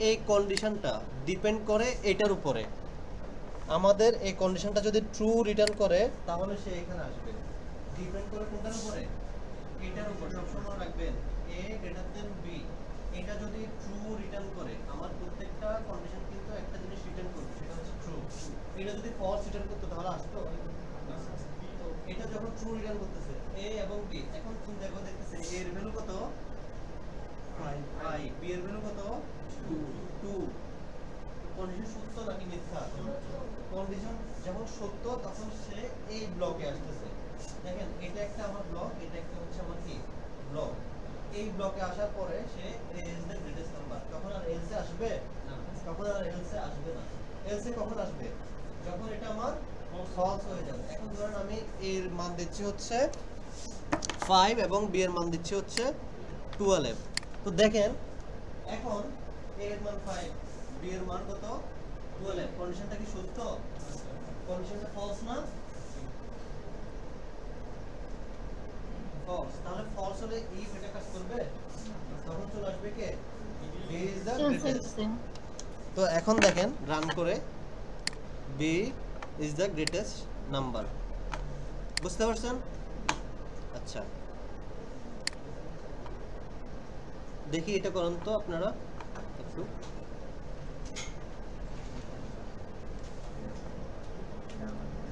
এই কন্ডিশনটা ডিপেন্ড করে এটার উপরে। আমাদের এই কন্ডিশনটা যদি ট্রু রিটার্ন করে তাহলে সে এখানে আসবে। ডিপেন্ড করে কোনটার উপরে, এটার উপর। সবসময় রাখবেন এ গ্রেটার দেন বি, এটা যদি ট্রু রিটার্ন করে, আমার প্রত্যেকটা কন্ডিশন কিন্তু একটা জিনিস রিটার্ন করবে, সেটা হচ্ছে ট্রু। এটা যদি ফলস রিটার্ন করতে তাহলে আসতো। তো এটা যখন ট্রু রিটার্ন করতেছে এ এবং বি, এখন চিন্তা করে দেখতেছে এ এর ভ্যালু কত 5, বি এর ভ্যালু কত 2। কন্ডিশন সত্য নাকি মিথ্যা? কন্ডিশন যখন সত্য তখন সে এই ব্লকে আসতেছে। দেখেন এটা একটা আমার ব্লক, এটা একটা হচ্ছে আমার কি ব্লক। এই ব্লকে আসার পরে সে এ ইজ দ্য গ্রেটেস্ট নাম্বার, তখন আর এলস এ আসবে না, তখন আর এলস এ আসবে না। এলস এ কখন আসবে, যখন এটা আমার ফলস হয়ে যাবে। এখন ধরেন আমি এর মান দিচ্ছি হচ্ছে 5 এবং বি এর মান দিচ্ছি হচ্ছে 12। তো দেখেন এখন এ এর মান 5, বি এর মান কত 12। কন্ডিশনটা কি সত্য? কন্ডিশনটা ফলস না? ফলস। তাহলে ফলস হলে ইফ এটা কাজ করবে, তখন চলে আসবে কে, বি ইজ দ্য গ্রেটেস্ট। তো এখন দেখেন রান করে b is the greatest number. বুঝতে পারছেন? আচ্ছা দেখি এটা করুন তো আপনারা একটু।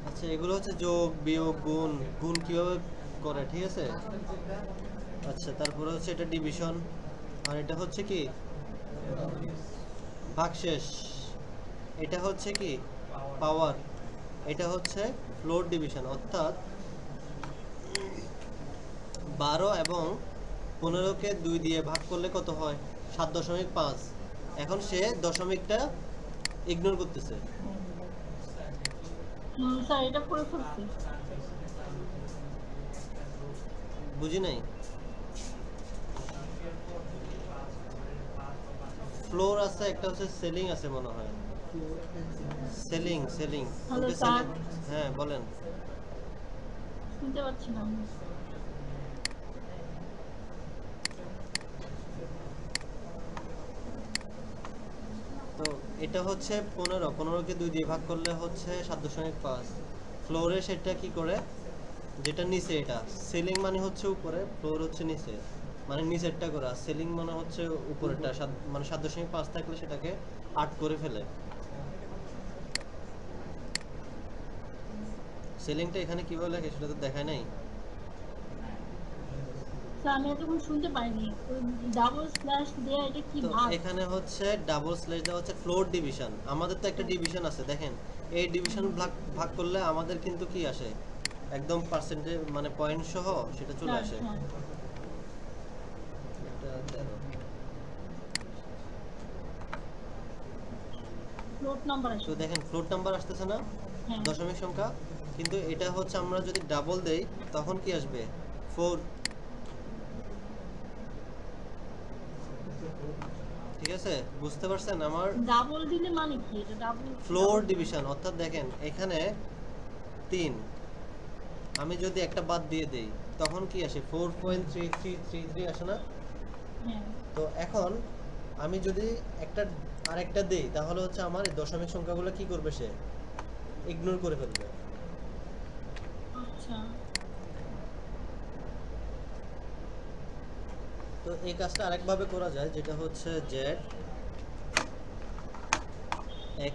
আচ্ছা আচ্ছা এগুলো হচ্ছে যোগ বিয়োগ গুণ, গুণ কিভাবে করে, ঠিক আছে। আচ্ছা তারপরে হচ্ছে এটা ডিভিশন, আর এটা হচ্ছে কি ভাগশেষ, এটা হচ্ছে কি পাওয়ার, এটা হচ্ছে ফ্লোর ডিভিশন, অর্থাৎ 12 এবং 15কে 2 দিয়ে ভাগ করলে কত হয় 7.5। এখন সে দশমিকটা ইগনোর করতেছে। স্যার এটা করে ফেলছি। বুঝি নাই। ফ্লোর আছে, একটা হচ্ছে সেলিং আছে মনে হয়, সেলিং সেলিং। Hello, ওকে sir. সেলিং, হ্যাঁ বলেন। শুনতে পাচ্ছি না। তো এটা হচ্ছে 15কে 2 দিয়ে ভাগ করলে হচ্ছে 7.5। ফ্লোরে সেটা কি করে, যেটা নিচে, এটা সিলিং মানে হচ্ছে উপরে, ফ্লোর হচ্ছে নিচে, মানে নিচেরটা করা, সিলিং মানে হচ্ছে উপরেরটা, মানে 7.5 থাকলে সেটাকে 8 করে ফেলে। সিলিংটা এখানে কিভাবে লেখে সেটা তো দেখায় নাই। স্যার আমি এতক্ষণ শুনতে পাইনি। ওই ডাবল স্ল্যাশ দেয়া এটা কি তো ভাগ? এখানে হচ্ছে ডাবল স্ল্যাশ দেওয়া হচ্ছে ফ্লোর ডিভিশন। আমাদের তো একটা ডিভিশন আছে, দেখেন এই ডিভিশন ভাগ ভাগ করলে আমাদের কিন্তু কি আসে, একদম পার্সেন্টেজ মানে পয়েন্ট সহ সেটা চলে হ্যাঁ, আসে। হ্যাঁ। এটা 13। ফ্লোট নাম্বার তো আসে। দেখেন ফ্লোট নাম্বার আসতেছে না, হ্যাঁ। দশমিক সংখ্যা, কিন্তু এটা হচ্ছে আমরা যদি ডাবল দেই তখন কি আসবে 4। ঠিক আছে, বুঝতে পারছেন আমার। ডাবল দিলে মানে কি এটা? ডাবল ফ্লোর ডিভিশন অর্থাৎ দেখেন এখানে 3, আমি যদি একটা বাদ দিয়ে দেই তখন কি আসে 4.3333 আসে না। হ্যাঁ। তো এখন আমি যদি আরেকটা দেই তাহলে হচ্ছে আমার এই দশমিক সংখ্যাগুলো কি করবে, সে ইগনোর করে ফেলবে। আচ্ছা। তো এই কাজটা আরেকভাবে করা যায়, যেটা হচ্ছে z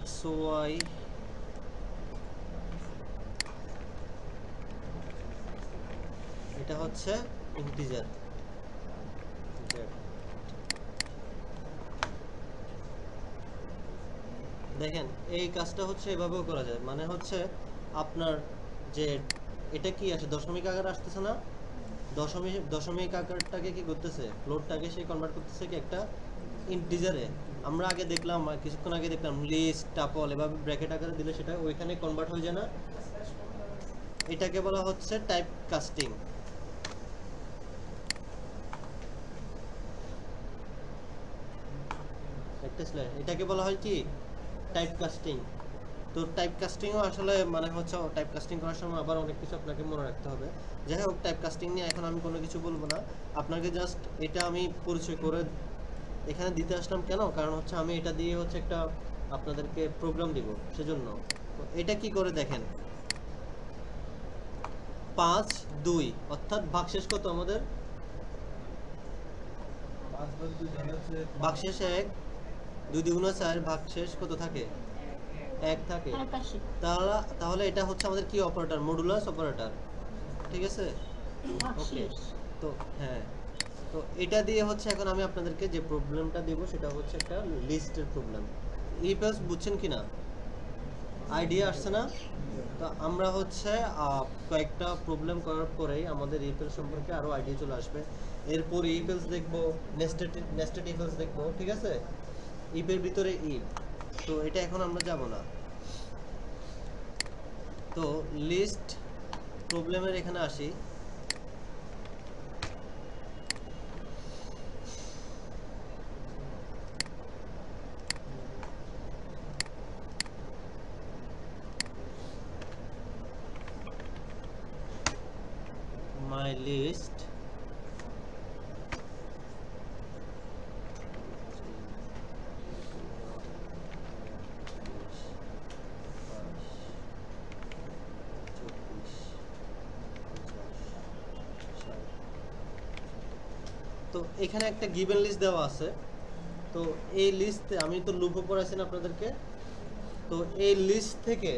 xy এটা হচ্ছে ইন্টিজার z। দেখেন এই কাজটা হচ্ছে এভাবেও করা যায়, মানে হচ্ছে আপনার যে এটা কি আসে দশমিক আকার আসতেছে না, দশমিক আকারটাকে কি করতেছে, ফ্লোরটাকে সে কনভার্ট করতেছে কি একটা ইন্টিজারে। আমরা আগে দেখলাম, কিছুক্ষণ আগে দেখলাম লিস্ট টাপল এভাবে ব্র্যাকেট আকারে দিলে সেটা ওইখানে কনভার্ট হয়ে যায় না। এটাকে বলা হচ্ছে টাইপ কাস্টিং। এটাকে বলা হয় কি টাইপ কাস্টিং। তো টাইপ কাস্টিংও আসলে মানে হচ্ছে টাইপ কাস্টিং করার সময় আবার অনেক কিছু আপনাকে মনে রাখতে হবে। যাই হোক টাইপ কাস্টিং নিয়ে এখন আমি কোনো কিছু বলবো না, আপনাকে জাস্ট এটা আমি পরিচয় করে এখানে দিতে আসলাম। কেন? কারণ হচ্ছে আমি এটা দিয়ে হচ্ছে একটা আপনাদেরকে প্রোগ্রাম দিব, সেজন্য। তো এটা কি করে দেখেন, 5 2 অর্থাৎ ভাগশেষ কত আমাদের, 5/2 জানা হচ্ছে ভাগশেষ 1, 2 দ্বিগুণ 4, ভাগশেষ কত থাকে 1 থাকে। তাহলে এটা হচ্ছে আমাদের কি অপারেটর, মডুলাস অপারেটর, ঠিক আছে। ওকে, তো হ্যাঁ, তো এটা দিয়ে হচ্ছে এখন আমি আপনাদেরকে যে প্রবলেমটা দেব সেটা হচ্ছে একটা লিস্টের প্রবলেম। ইফ এলস বুঝছেন কিনা, আইডিয়া আসছে না? তো আমরা হচ্ছে কয়েকটা প্রবলেম করার পরেই আমাদের ইফ এলস সম্পর্কে আরো আইডিয়া চলে আসবে। এরপর ইফ এলস দেখবো, নেস্টেড ইফ এলস দেখবো, ঠিক আছে। ইফের ভিতরে ইফ, তো এটা এখন আমরা যাব না। তো লিস্ট প্রবলেমের এখানে আসি। my list তো এখানে একটা গিভেন লিস্ট দেওয়া আছে। তো এই লিস্টে আমি তো লুপও পড়াইছি না আপনাদেরকে। তো এই লিস্ট থেকে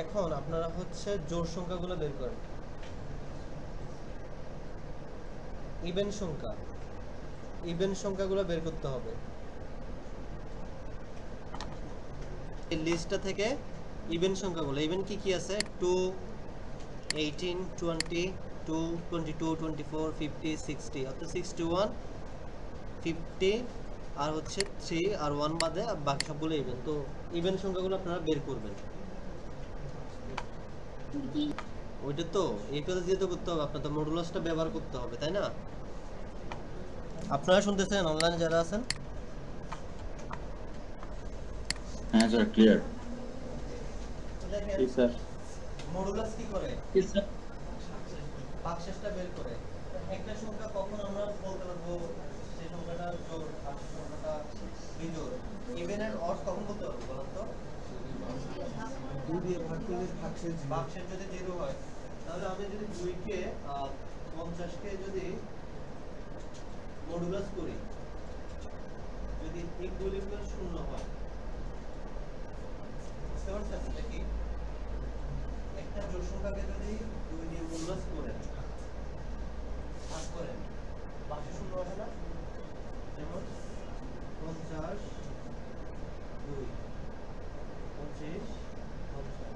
এখন আপনারা হচ্ছে জোড় সংখ্যাগুলো বের করেন। ইভেন সংখ্যাগুলো বের করতে হবে এই লিস্টটা থেকে। ইভেন সংখ্যাগুলো, ইভেন কি কি আছে? 2, 18, 20, 2, 22, 24, 50, 60, অর্থাৎ 61, 50 আর হচ্ছে 3 আর 1 বাদে বাকি সবগুলো ইভেন। তো ইভেন সংখ্যাগুলো আপনারা বের করবেন। ওইটা তো এইটা দিয়ে তো করতে হবে, আপনার তো মডুলাসটা ব্যবহার করতে হবে, তাই না? আপনারা শুনতেছেন অনলাইনে যারা আছেন? হ্যাঁ স্যার, ক্লিয়ার। দেখেন জি স্যার। মডুলাস কি করে? জি স্যার। ভাগশেষটা বের করে। তো একটা সংখ্যা কখন আমরা বলতে পারবো সেই সংখ্যাটা জোড় আর সেই সংখ্যাটা বিজোড়? ইভেন এন্ড অড কখন বলতে পারবো বলুন তো? 2 দিয়ে ভাগ করলে ভাগশেষ 0। ভাগশেষ যদি 0 হয়, তাহলে আমি যদি 2 কে 50 কে যদি মডুলাস করি, যদি ইকুয়াল 0 হয়, বুঝতে পারছেন এটা কি? একটা জোড় সংখ্যাকে যদি 2 দিয়ে মডুলাস করেন, ভাগ করেন, বাকি 0 আসে না? যেমন 50, 2, 25, 50,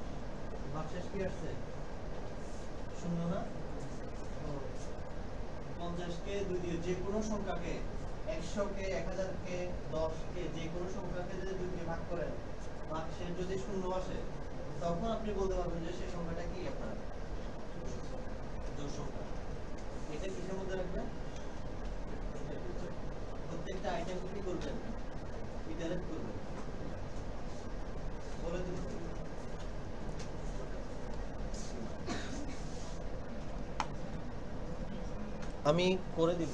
ভাগশেষ কি আসছে? 0 না? 50 কে 2 দিয়ে যে কোনো সংখ্যাকে, 100 কে, 1000 কে, 10 কে, যে কোনো সংখ্যাকে যদি 2 দিয়ে ভাগ করেন, ভাগশেষ যদি 0 আসে, তখন আপনি বলতে পারবেন যে সেই সংখ্যাটা কি আপনার জোড় সংখ্যা। এটা কিসের মধ্যে রাখবেন? প্রত্যেকটা আইটেম কি করবেন? ইটারেট করবেন। বলে দিন। আমি করে দিব।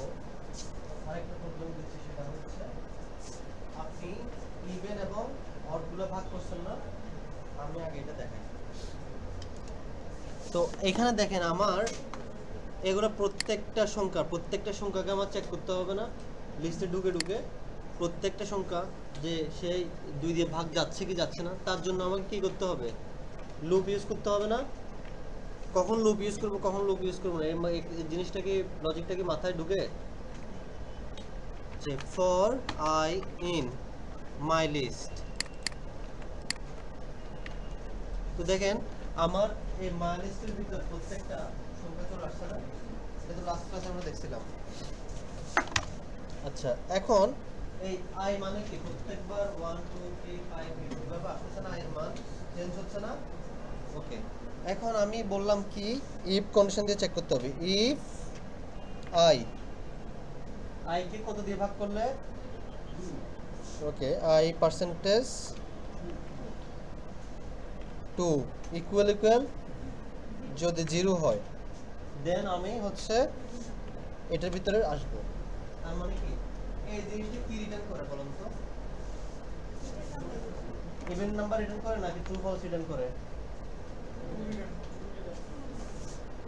আরেকটা প্রবলেম দিচ্ছি, সেটা হচ্ছে আপনি ইভেন এবং অডগুলো ভাগ করছেন না, আমি আগে এটা দেখাই। তো এখানে দেখেন আমার এগুলো প্রত্যেকটা সংখ্যাকে আমার চেক করতে হবে না লিস্টে ঢুকে প্রত্যেকটা সংখ্যা যে সেই 2 দিয়ে ভাগ যাচ্ছে কি যাচ্ছে না, তার জন্য আমাকে কি করতে হবে? লুপ ইউজ করতে হবে না? কখন লুপ ইউজ করব, কখন লুপ ইউজ করব না, এই জিনিসটা কি, লজিকটা কি মাথায় ঢুকে? যে for i in my list. তো দেখেন আমার এই মাই লিস্টের ভিতর প্রত্যেকটা সংখ্যা চলে আসছে না? এটা তো লাস্ট ক্লাসে আমরা দেখছিলাম। আচ্ছা, এখন এই আই মানে কি? প্রত্যেকবার 1 2 3 5 এইভাবে আসছে না? আই এর মান চেঞ্জ হচ্ছে না? ওকে, এখন আমি বললাম কি ইফ কন্ডিশন দিয়ে চেক করতে হবে। ইফ আই কে কত দিয়ে ভাগ করলে? ওকে, আই পার্সেন্টেজ 2 ইকুয়াল যদি 0 হয়, দেন আমি হচ্ছে এটার ভিতরে আসব। তার মানে কি এই জিনিসটা কি রিটার্ন করে বলুন তো? ইভেন নাম্বার রিটার্ন করে নাকি ট্রু ফলস রিটার্ন করে?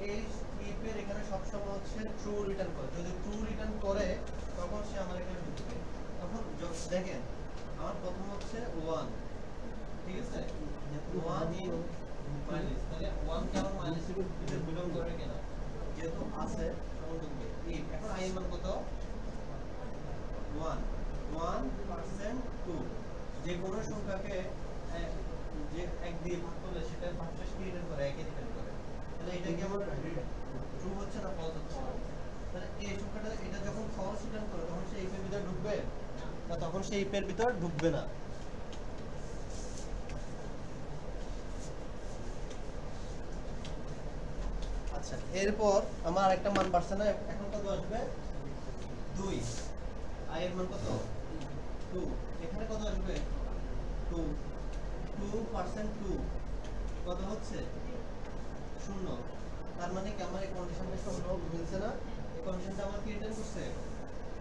এই ইফের এখানে সবসময় হচ্ছে ট্রু রিটার্ন করে। যদি ট্রু রিটার্ন করে তখন সে আমার এখানে ঢুকবে। তখন দেখেন আমার প্রথম হচ্ছে 1, ঠিক আছে? 1 ইন মাইনাস, তাহলে 1 কে আমার মাইনাসের ভিতরে বিলং করে কিনা, যেহেতু আছে তখন ঢুকবে। এখন আই এর মান কত? 1% 2, যে কোনো সংখ্যাকে যে 1 দিয়ে ভাগ করলে সেটা ভাগশেষ কি রিটার্ন করে? 1 রিটার্ন করে। তাহলে এটা কি আমার ট্রু হচ্ছে না ফলস হচ্ছে? তাহলে এই সংখ্যাটা এটা যখন ফলস রিটার্ন করে তখন সে ইফের ভিতর ঢুকবে না, তখন সে ইফের ভিতর ঢুকবে না। আচ্ছা, এরপর আমার আরেকটা মান বাড়ছে না? এখন কত আসবে? 2। আই এর মান কত? 2। এখানে কত আসবে? 2 2% 2 কত হচ্ছে? 0। তার মানে কি আমার এই কন্ডিশনটা সঙ্গে মিলছে না? এই কন্ডিশনটা আমার কি রিটার্ন করছে?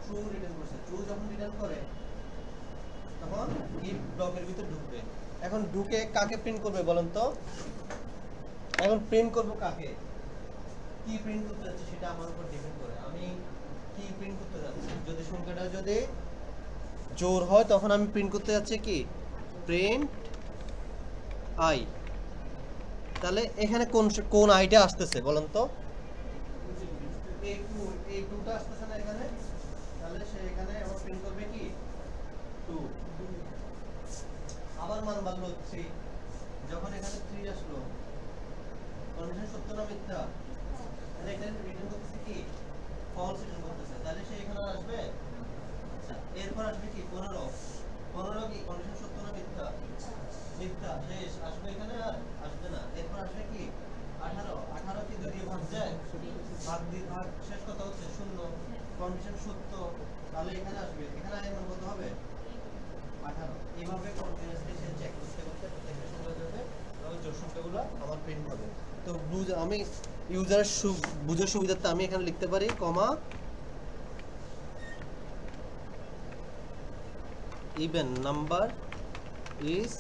ট্রু রিটার্ন করছে। ট্রু যখন রিটার্ন করে তখন ইফ ব্লকের ভিতর ঢুকবে। এখন ঢুকে কাকে প্রিন্ট করবে বলেন তো? এখন প্রিন্ট করব কাকে? কি প্রিন্ট করতে যাচ্ছি সেটা আমার উপর ডিপেন্ড করে। আমি কি প্রিন্ট করতে যাচ্ছি? যদি সংখ্যাটা যদি জোড় হয় তখন আমি প্রিন্ট করতে যাচ্ছি কি? Print I. তাহলে এখানে কোন আইটা আসতেছে বলেন তো? এই টুটা আসতেছে না এখানে, তাহলে সে এখানে আবার প্রিন্ট করবে কি 2। আবার মান বাড়লো 3, যখন এখানে 3 আসলো কন্ডিশন সত্য না মিথ্যা, তাহলে এটা রিটার্ন করতেছে কি ফলস রিটার্ন করতেছে, তাহলে সে এখানে আসবে। আচ্ছা এরপর আসবে কি 15 কি কন্ডিশন সত্য না মিথ্যা, মিথ্যা, সে আসবে এখানে আর আসবে না। এরপর আসবে কি 18 কি 2 দিয়ে ভাগ যায়, ভাগ শেষ কথা হচ্ছে 0, কন্ডিশন সত্য, তাহলে এখানে আসবে, এখানে আয়ের মান কত হবে 18। এইভাবে কন্টিনিউয়াসলি সে চেক করতে করতে প্রত্যেকটা সংখ্যা যাবে এবং জোড় সংখ্যাগুলো আমার প্রিন্ট হবে। তো আমি ইউজারের বুঝার সুবিধার্থে আমি এখানে লিখতে পারি কমা ইভেন নাম্বার ইজ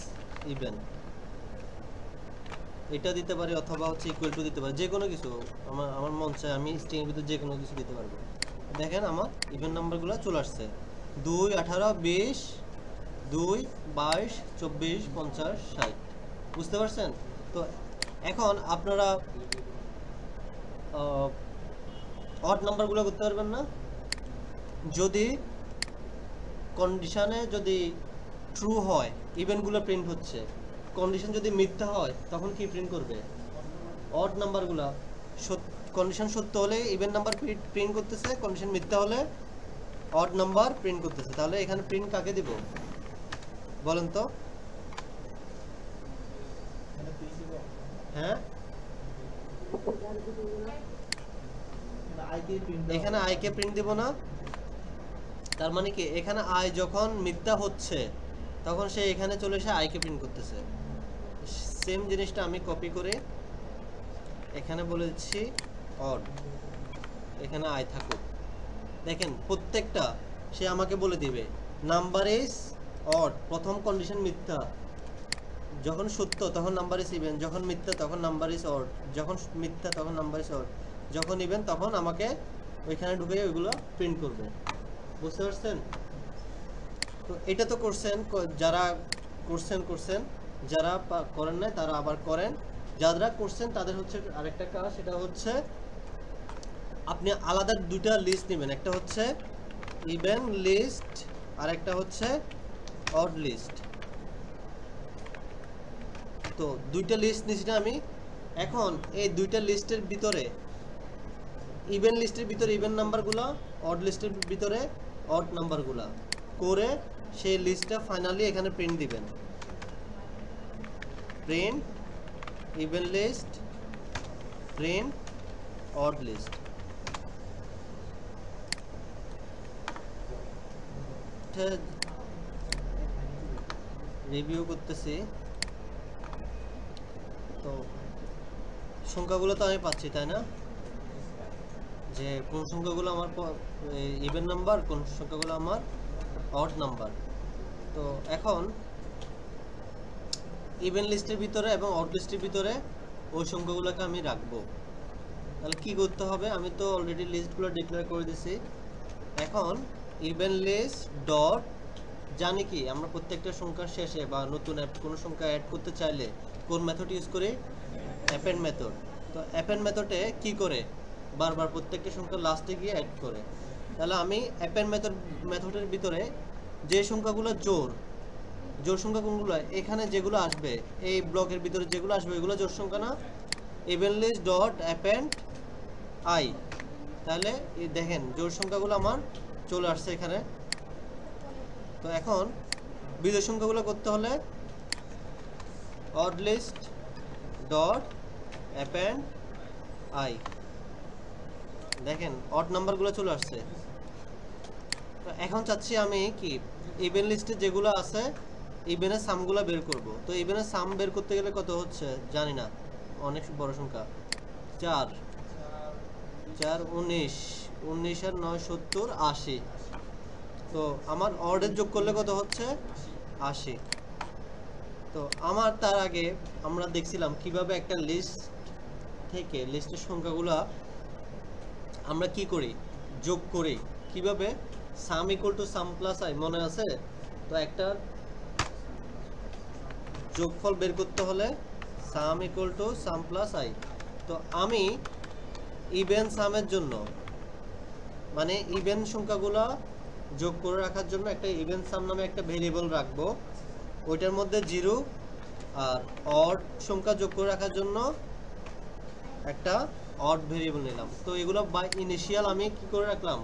ইভেন, এটা দিতে পারি, অথবা হচ্ছে ইকুয়াল টু দিতে পারি, যে কোনো কিছু আমার মন চায় আমি স্ট্রিং এর ভিতরে যে কোনো কিছু দিতে পারবো। দেখেন আমার ইভেন নাম্বারগুলো চলে আসছে 2, 18, 20, 2, 22, 24, 50, 60। বুঝতে পারছেন? তো এখন আপনারা অড নাম্বারগুলো করতে পারবেন না। যদি কন্ডিশনে যদি ট্রু হয় ইভেনগুলো প্রিন্ট হচ্ছে, কন্ডিশন যদি মিথ্যা হয় তখন কি প্রিন্ট করবে? অড নাম্বারগুলো কন্ডিশন সত্য হলে ইভেন নাম্বার প্রিন্ট করতেছে, কন্ডিশন মিথ্যা হলে অড নাম্বার প্রিন্ট করতেছে। তাহলে এখানে প্রিন্ট কাকে দিব বলেন তো? হ্যাঁ এখানে আই কে প্রিন্ট দিব না, তার মানে কি এখানে আই যখন মিথ্যা হচ্ছে তখন সে এখানে চলে এসে আই কে প্রিন্ট করতেছে। সেম জিনিসটা আমি কপি করে এখানে বলেছি অড, এখানে আই থাকুক। দেখেন প্রত্যেকটা সে আমাকে বলে দিবে নাম্বার ইজ অড, প্রথম কন্ডিশন মিথ্যা, যখন সত্য তখন নাম্বার ইজ ইভেন, যখন মিথ্যা তখন নাম্বার ইজ অড, যখন মিথ্যা তখন নাম্বার ইজ অড, যখন ইভেন তখন আমাকে ওইখানে ঢুকে ওইগুলো প্রিন্ট করবে। বুঝতে পারছেন? তো এটা তো করছেন, যারা করছেন, যারা করেন নাই তারা আবার করেন, যারা করছেন তাদের হচ্ছে আরেকটা কাজ, সেটা হচ্ছে আপনি আলাদা দুইটা লিস্ট নেবেন, একটা হচ্ছে ইভেন লিস্ট আর একটা হচ্ছে অড লিস্ট। তো দুইটা লিস্ট নিয়েছি আমি। এখন এই দুইটা লিস্টের ভিতরে ইভেন লিস্টের ভিতরে ইভেন নাম্বারগুলো, অড লিস্টের ভিতরে অড নাম্বারগুলো করে সেই লিস্টটা ফাইনালি এখানে প্রিন্ট দিবেন। Print even list, print odd list. Review করতেছি, তো সংখ্যাগুলো তো আমি পাচ্ছি তাই না, যে কোন সংখ্যাগুলো আমার ইভেন নাম্বার, কোন সংখ্যাগুলো আমার অড নাম্বার। তো এখন ইভেন লিস্টের ভিতরে এবং অড লিস্টের ভিতরে ওই সংখ্যাগুলোকে আমি রাখবো। তাহলে কি করতে হবে? আমি তো অলরেডি লিস্টগুলো ডিক্লেয়ার করে দিয়েছি। এখন ইভেন লিস্ট ডট, জানি কি আমরা প্রত্যেকটা সংখ্যার শেষে বা নতুন কোনো সংখ্যা অ্যাড করতে চাইলে কোন মেথড ইউজ করি? Append method. তো অ্যাপেন্ড মেথডে কি করে বারবার প্রত্যেকটা সংখ্যা লাস্টে গিয়ে অ্যাড করে। তাহলে আমি অ্যাপেন্ড মেথডের ভিতরে যে সংখ্যাগুলো জোড় সংখ্যা কোনগুলো, এখানে যেগুলো আসবে এই ব্লকের ভিতরে যেগুলো আসবে এগুলো জোড় সংখ্যা না? Even list dot append i, তাহলে এই দেখেন জোড় সংখ্যাগুলো আমার চলে আসছে এখানে। তো এখন বিজোড় সংখ্যাগুলো করতে হলে odd list dot append i, দেখেন অড নাম্বারগুলো চলে আসছে। তো এখন চাচ্ছি আমি কি ইভেন লিস্টে যেগুলো আছে ইভেনের সামগুলো বের করব। তো ইভেনের সাম বের করতে গেলে কত হচ্ছে জানি না, অনেক বড় সংখ্যা, 4 4 19 19 আর 9 70 80। তো আমার অর্ডার যোগ করলে কত হচ্ছে? 80। তো আমার তার আগে আমরা দেখছিলাম কিভাবে একটা লিস্ট থেকে লিস্টের সংখ্যাগুলো আমরা কি করি, যোগ করি কিভাবে, সাম equal to some plus I, মনে আছে? তো একটা যোগফল বের করতে হলে সাম equal to some plus I. তো আমি ইভেন সামের জন্য মানে ইভেন সংখ্যাগুলো যোগ করে রাখার জন্য একটা ইভেন সাম নামে একটা ভেরিয়েবল রাখবো, ওইটার মধ্যে 0, আর অড সংখ্যা যোগ করে রাখার জন্য একটা অড ভেরিয়েবল নিলাম। তো এগুলো বাই ইনিশিয়াল আমি কি করে রাখলাম,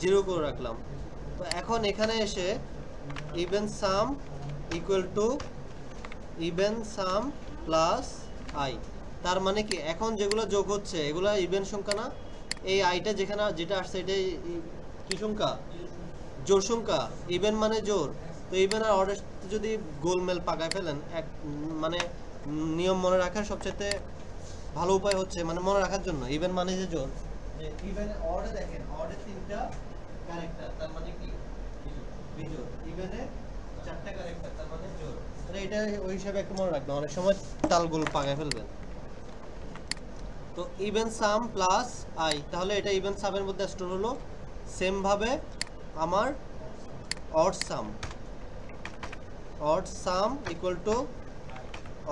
0 করে রাখলাম। তো এখন এখানে এসে even some equal two even some plus I, তার মানে কি এখন যেগুলো যোগ হচ্ছে এগুলো ইভেন সংখ্যা না, এই আইটা যেটা আসছে এটা কি সংখ্যা, জোড় সংখ্যা। ইভেন মানে জোড়। তো ইভেন আর অডের যদি গোলমেল পাকায় ফেলেন, এক মানে নিয়ম মনে রাখার সবচেয়ে ভালো উপায় হচ্ছে মানে মনে রাখার জন্য ইভেন মানে যে জোড়, যে ইভেন অডে দেখেন অডে 3টা ক্যারেক্টার তার মানে কি বিজোড়, ইভেনে 4টা ক্যারেক্টার তার মানে জোড়। তাহলে এটা ওই হিসাবে একটু মনে রাখবেন, অনেক সময় তালগোল পাকায় ফেলবেন। তো ইভেন সাম প্লাস আই, তাহলে এটা ইভেন সামের মধ্যে স্টোর হলো। সেম ভাবে আমার odd sum equal to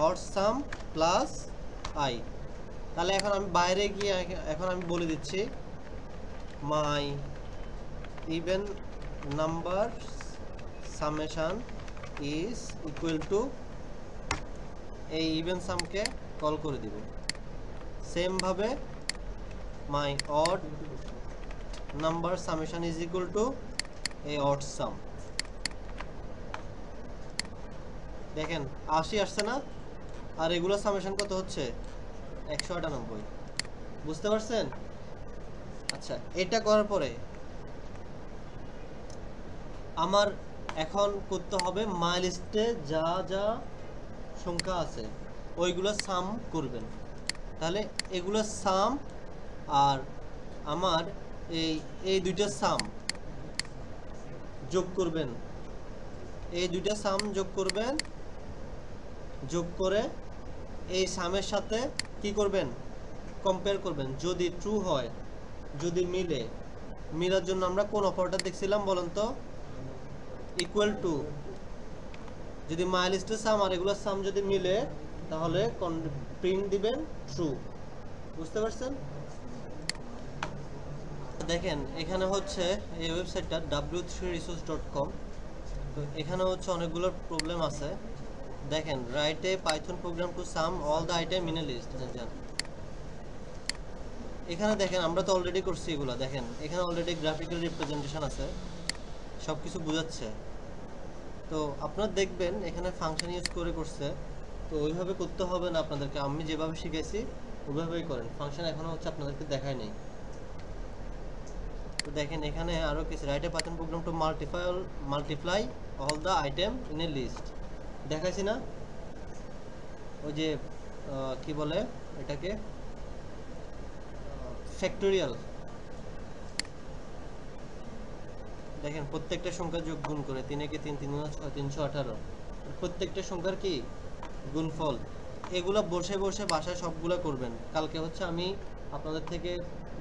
odd sum plus i. তাহলে এখন আমি বাইরে গিয়ে এখন আমি বলে দিচ্ছি my even number summation is equal to, এই ইভেন সামকে কল করে দিব। সেম ভাবে my odd number summation is equal to এই অড সাম। দেখেন 80 আসছে না, আর এগুলো সামেশন কত হচ্ছে 198। বুঝতে পারছেন? আচ্ছা, এটা করার পরে আমার এখন করতে হবে মাই লিস্টে যা যা সংখ্যা আছে ওইগুলো সাম করবেন। তাহলে এগুলো সাম আর আমার এই দুইটা সাম যোগ করবেন, এই দুইটা সাম যোগ করবেন, যোগ করে এই সামের সাথে কি করবেন, কম্পেয়ার করবেন। যদি ট্রু হয়, যদি মিলে, মিলার জন্য আমরা কোন অপারেটর দেখছিলাম বলেন তো, ইকুয়াল টু। যদি মাই লিস্টের সাম আর এগুলোর সাম যদি মিলে তাহলে প্রিন্ট দিবেন ট্রু। বুঝতে পারছেন? দেখেন এখানে হচ্ছে এই ওয়েবসাইটটা w3resource.com। তো এখানে হচ্ছে অনেকগুলো প্রবলেম আছে। দেখেন write a Python program to sum all the item in a list. এখানে দেখেন আমরা তো অলরেডি করছি এগুলো। দেখেন এখানে অলরেডি গ্রাফিক্যাল রিপ্রেজেন্টেশন আছে, সব কিছু বোঝাচ্ছে। তো আপনারা দেখবেন এখানে ফাংশন ইউজ করে করছে। তো ওইভাবে করতে হবে না আপনাদেরকে, আমি যেভাবে শিখেছি ওইভাবেই করেন। ফাংশন এখনো হচ্ছে আপনাদেরকে দেখায় নেই। তো দেখেন এখানে আরো কিছু, write a Python program to multiply all the item in a list দেখাইছি না, ওই যে কি বলে এটাকে, ফ্যাক্টোরিয়াল। দেখেন প্রত্যেকটা সংখ্যা যোগ গুণ করে 3 একে 3 3 গুণ 6 318, প্রত্যেকটা সংখ্যার কি গুণফল। এগুলা বসে বসে বাসায় সবগুলা করবেন। কালকে হচ্ছে আমি আপনাদের থেকে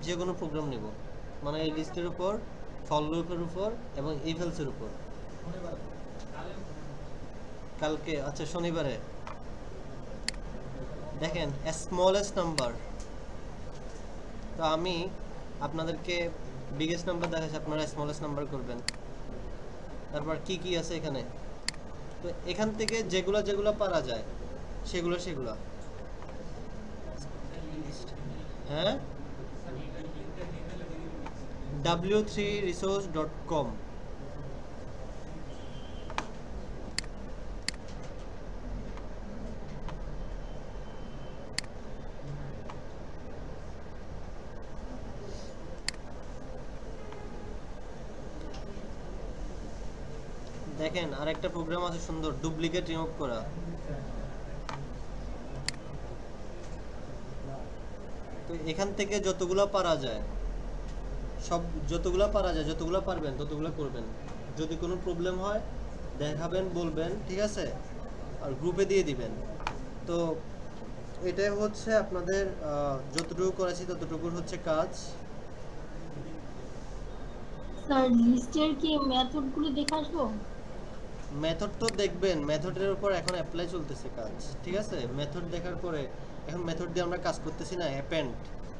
যে কোনো প্রোগ্রাম নেব, মানে এই লিস্টের উপর, ফল লুপের উপর এবং ইফ এলস এর উপর। কালকে আচ্ছা শনিবারে দেখেন স্মলেস্ট নাম্বার। তো আমি আপনাদেরকে বিগেস্ট নাম্বার দেখাচ্ছি, আপনারা স্মলেস্ট নাম্বার করবেন। তারপর কি কি আছে এখানে, তো এখান থেকে যেগুলা যেগুলা পারা যায় সেগুলো হ্যাঁ, w3resource.com। দেখেন আরেকটা প্রোগ্রাম আছে সুন্দর, ডুপ্লিকেট রিমুভ করা। তো এখান থেকে যতগুলো পারা যায় যতগুলো পারবেন ততগুলো করবেন। যদি কোনো প্রবলেম হয় দেখাবেন, বলবেন, ঠিক আছে, আর গ্রুপে দিয়ে দিবেন। তো এটাই হচ্ছে আপনাদের যতটুকু করেছি ততটুকুর হচ্ছে কাজ। স্যার লিস্টের কি মেথডগুলো দেখে আসবো? মেথড তো দেখবেন, মেথডের উপর এখন অ্যাপ্লাই চলতেছে কাজ, ঠিক আছে? মেথড দেখার পরে এখন মেথড দিয়ে আমরা কাজ করতেছি না, অ্যাপেন্ড।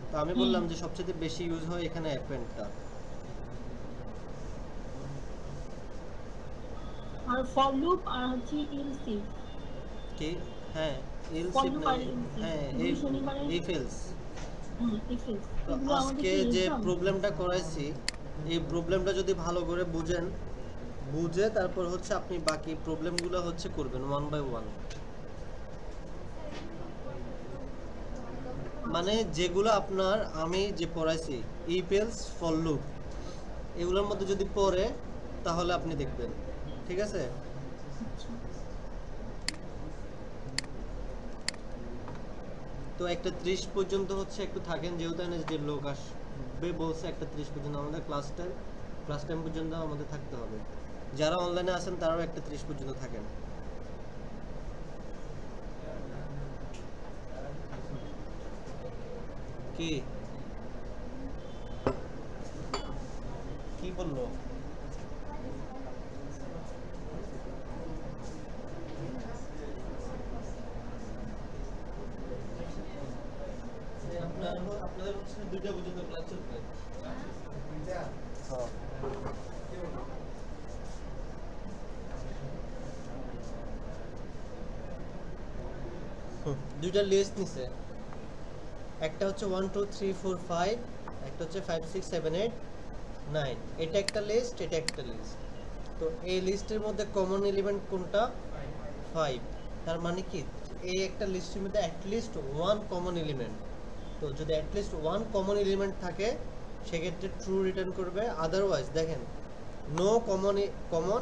তো আমি বললাম যে সবচেয়ে বেশি ইউজ হয় এখানে অ্যাপেন্ডটা। আর ফর লুপ আর হচ্ছে ইলস ইফ। কি? হ্যাঁ, এলস For ইফ loop না, আর else if। হ্যাঁ দুই শনিবারে- ইফ এলস। ইফ এলস তো এগুলো আমাদের আজকে কি যে exam? প্রবলেমটা করাইছি, এই প্রবলেমটা যদি ভালো করে বুঝেন, বুঝে তারপর হচ্ছে আপনি বাকি প্রবলেমগুলো হচ্ছে করবেন ওয়ান বাই ওয়ান। মানে যেগুলো আপনার আমি যে পড়াইছি ইফ এলস ফর লুপ, এগুলোর মধ্যে যদি পড়ে তাহলে আপনি দেখবেন, ঠিক আছে? তো একটা 30 পর্যন্ত হচ্ছে একটু থাকেন, যেহেতু এনএসডি লোক আসবে বলছে একটা 30 পর্যন্ত, আমাদের ক্লাস টাইম পর্যন্ত আমাদের থাকতে হবে। যারা অনলাইনে আছেন তারাও একটা 30 পর্যন্ত থাকেন। কি কি বললো? আপনাদের হচ্ছে 2টা পর্যন্ত ক্লাস চলবে। হ্যাঁ, 2টা লিস্ট নিছে, একটা হচ্ছে 1 2 3 4 5, একটা হচ্ছে 5 6 7 8 9। এটা একটা লিস্ট, এটা একটা লিস্ট। তো এই লিস্টের মধ্যে কমন এলিমেন্ট কোনটা? 5। তার মানে কি এই একটা লিস্টের মধ্যে অ্যাটলিস্ট 1 কমন এলিমেন্ট। তো যদি অ্যাটলিস্ট 1 কমন এলিমেন্ট থাকে সেক্ষেত্রে ট্রু রিটার্ন করবে, আদারওয়াইজ দেখেন নো কমন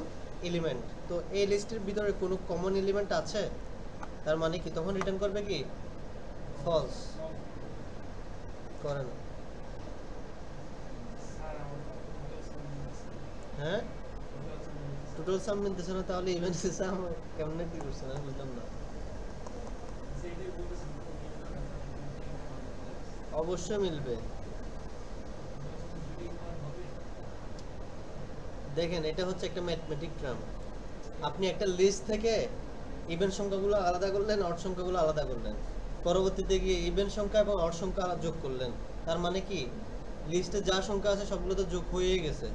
এলিমেন্ট। তো এই লিস্টের ভিতরে কোনো কমন এলিমেন্ট আছে, তার মানে কি তখন রিটার্ন করবে কি ফলস। করেন হ্যাঁ, টোটাল সাম মিলতেছে না, তাহলে ইভেন সাম কেমনে কি করছেন আমি বুঝলাম না। অবশ্যই মিলবে। দেখেন এটা হচ্ছে একটা ম্যাথমেটিক টার্ম। আপনি একটা লিস্ট থেকে ইভেন সংখ্যাগুলো আলাদা করলেন, অড সংখ্যাগুলো আলাদা করলেন, পরবর্তীতে গিয়ে ইভেন সংখ্যা এবং অড সংখ্যা যোগ করলেন, তার মানে কি লিস্টে যা সংখ্যা আছে সবগুলো তো যোগ হয়েই গেছে।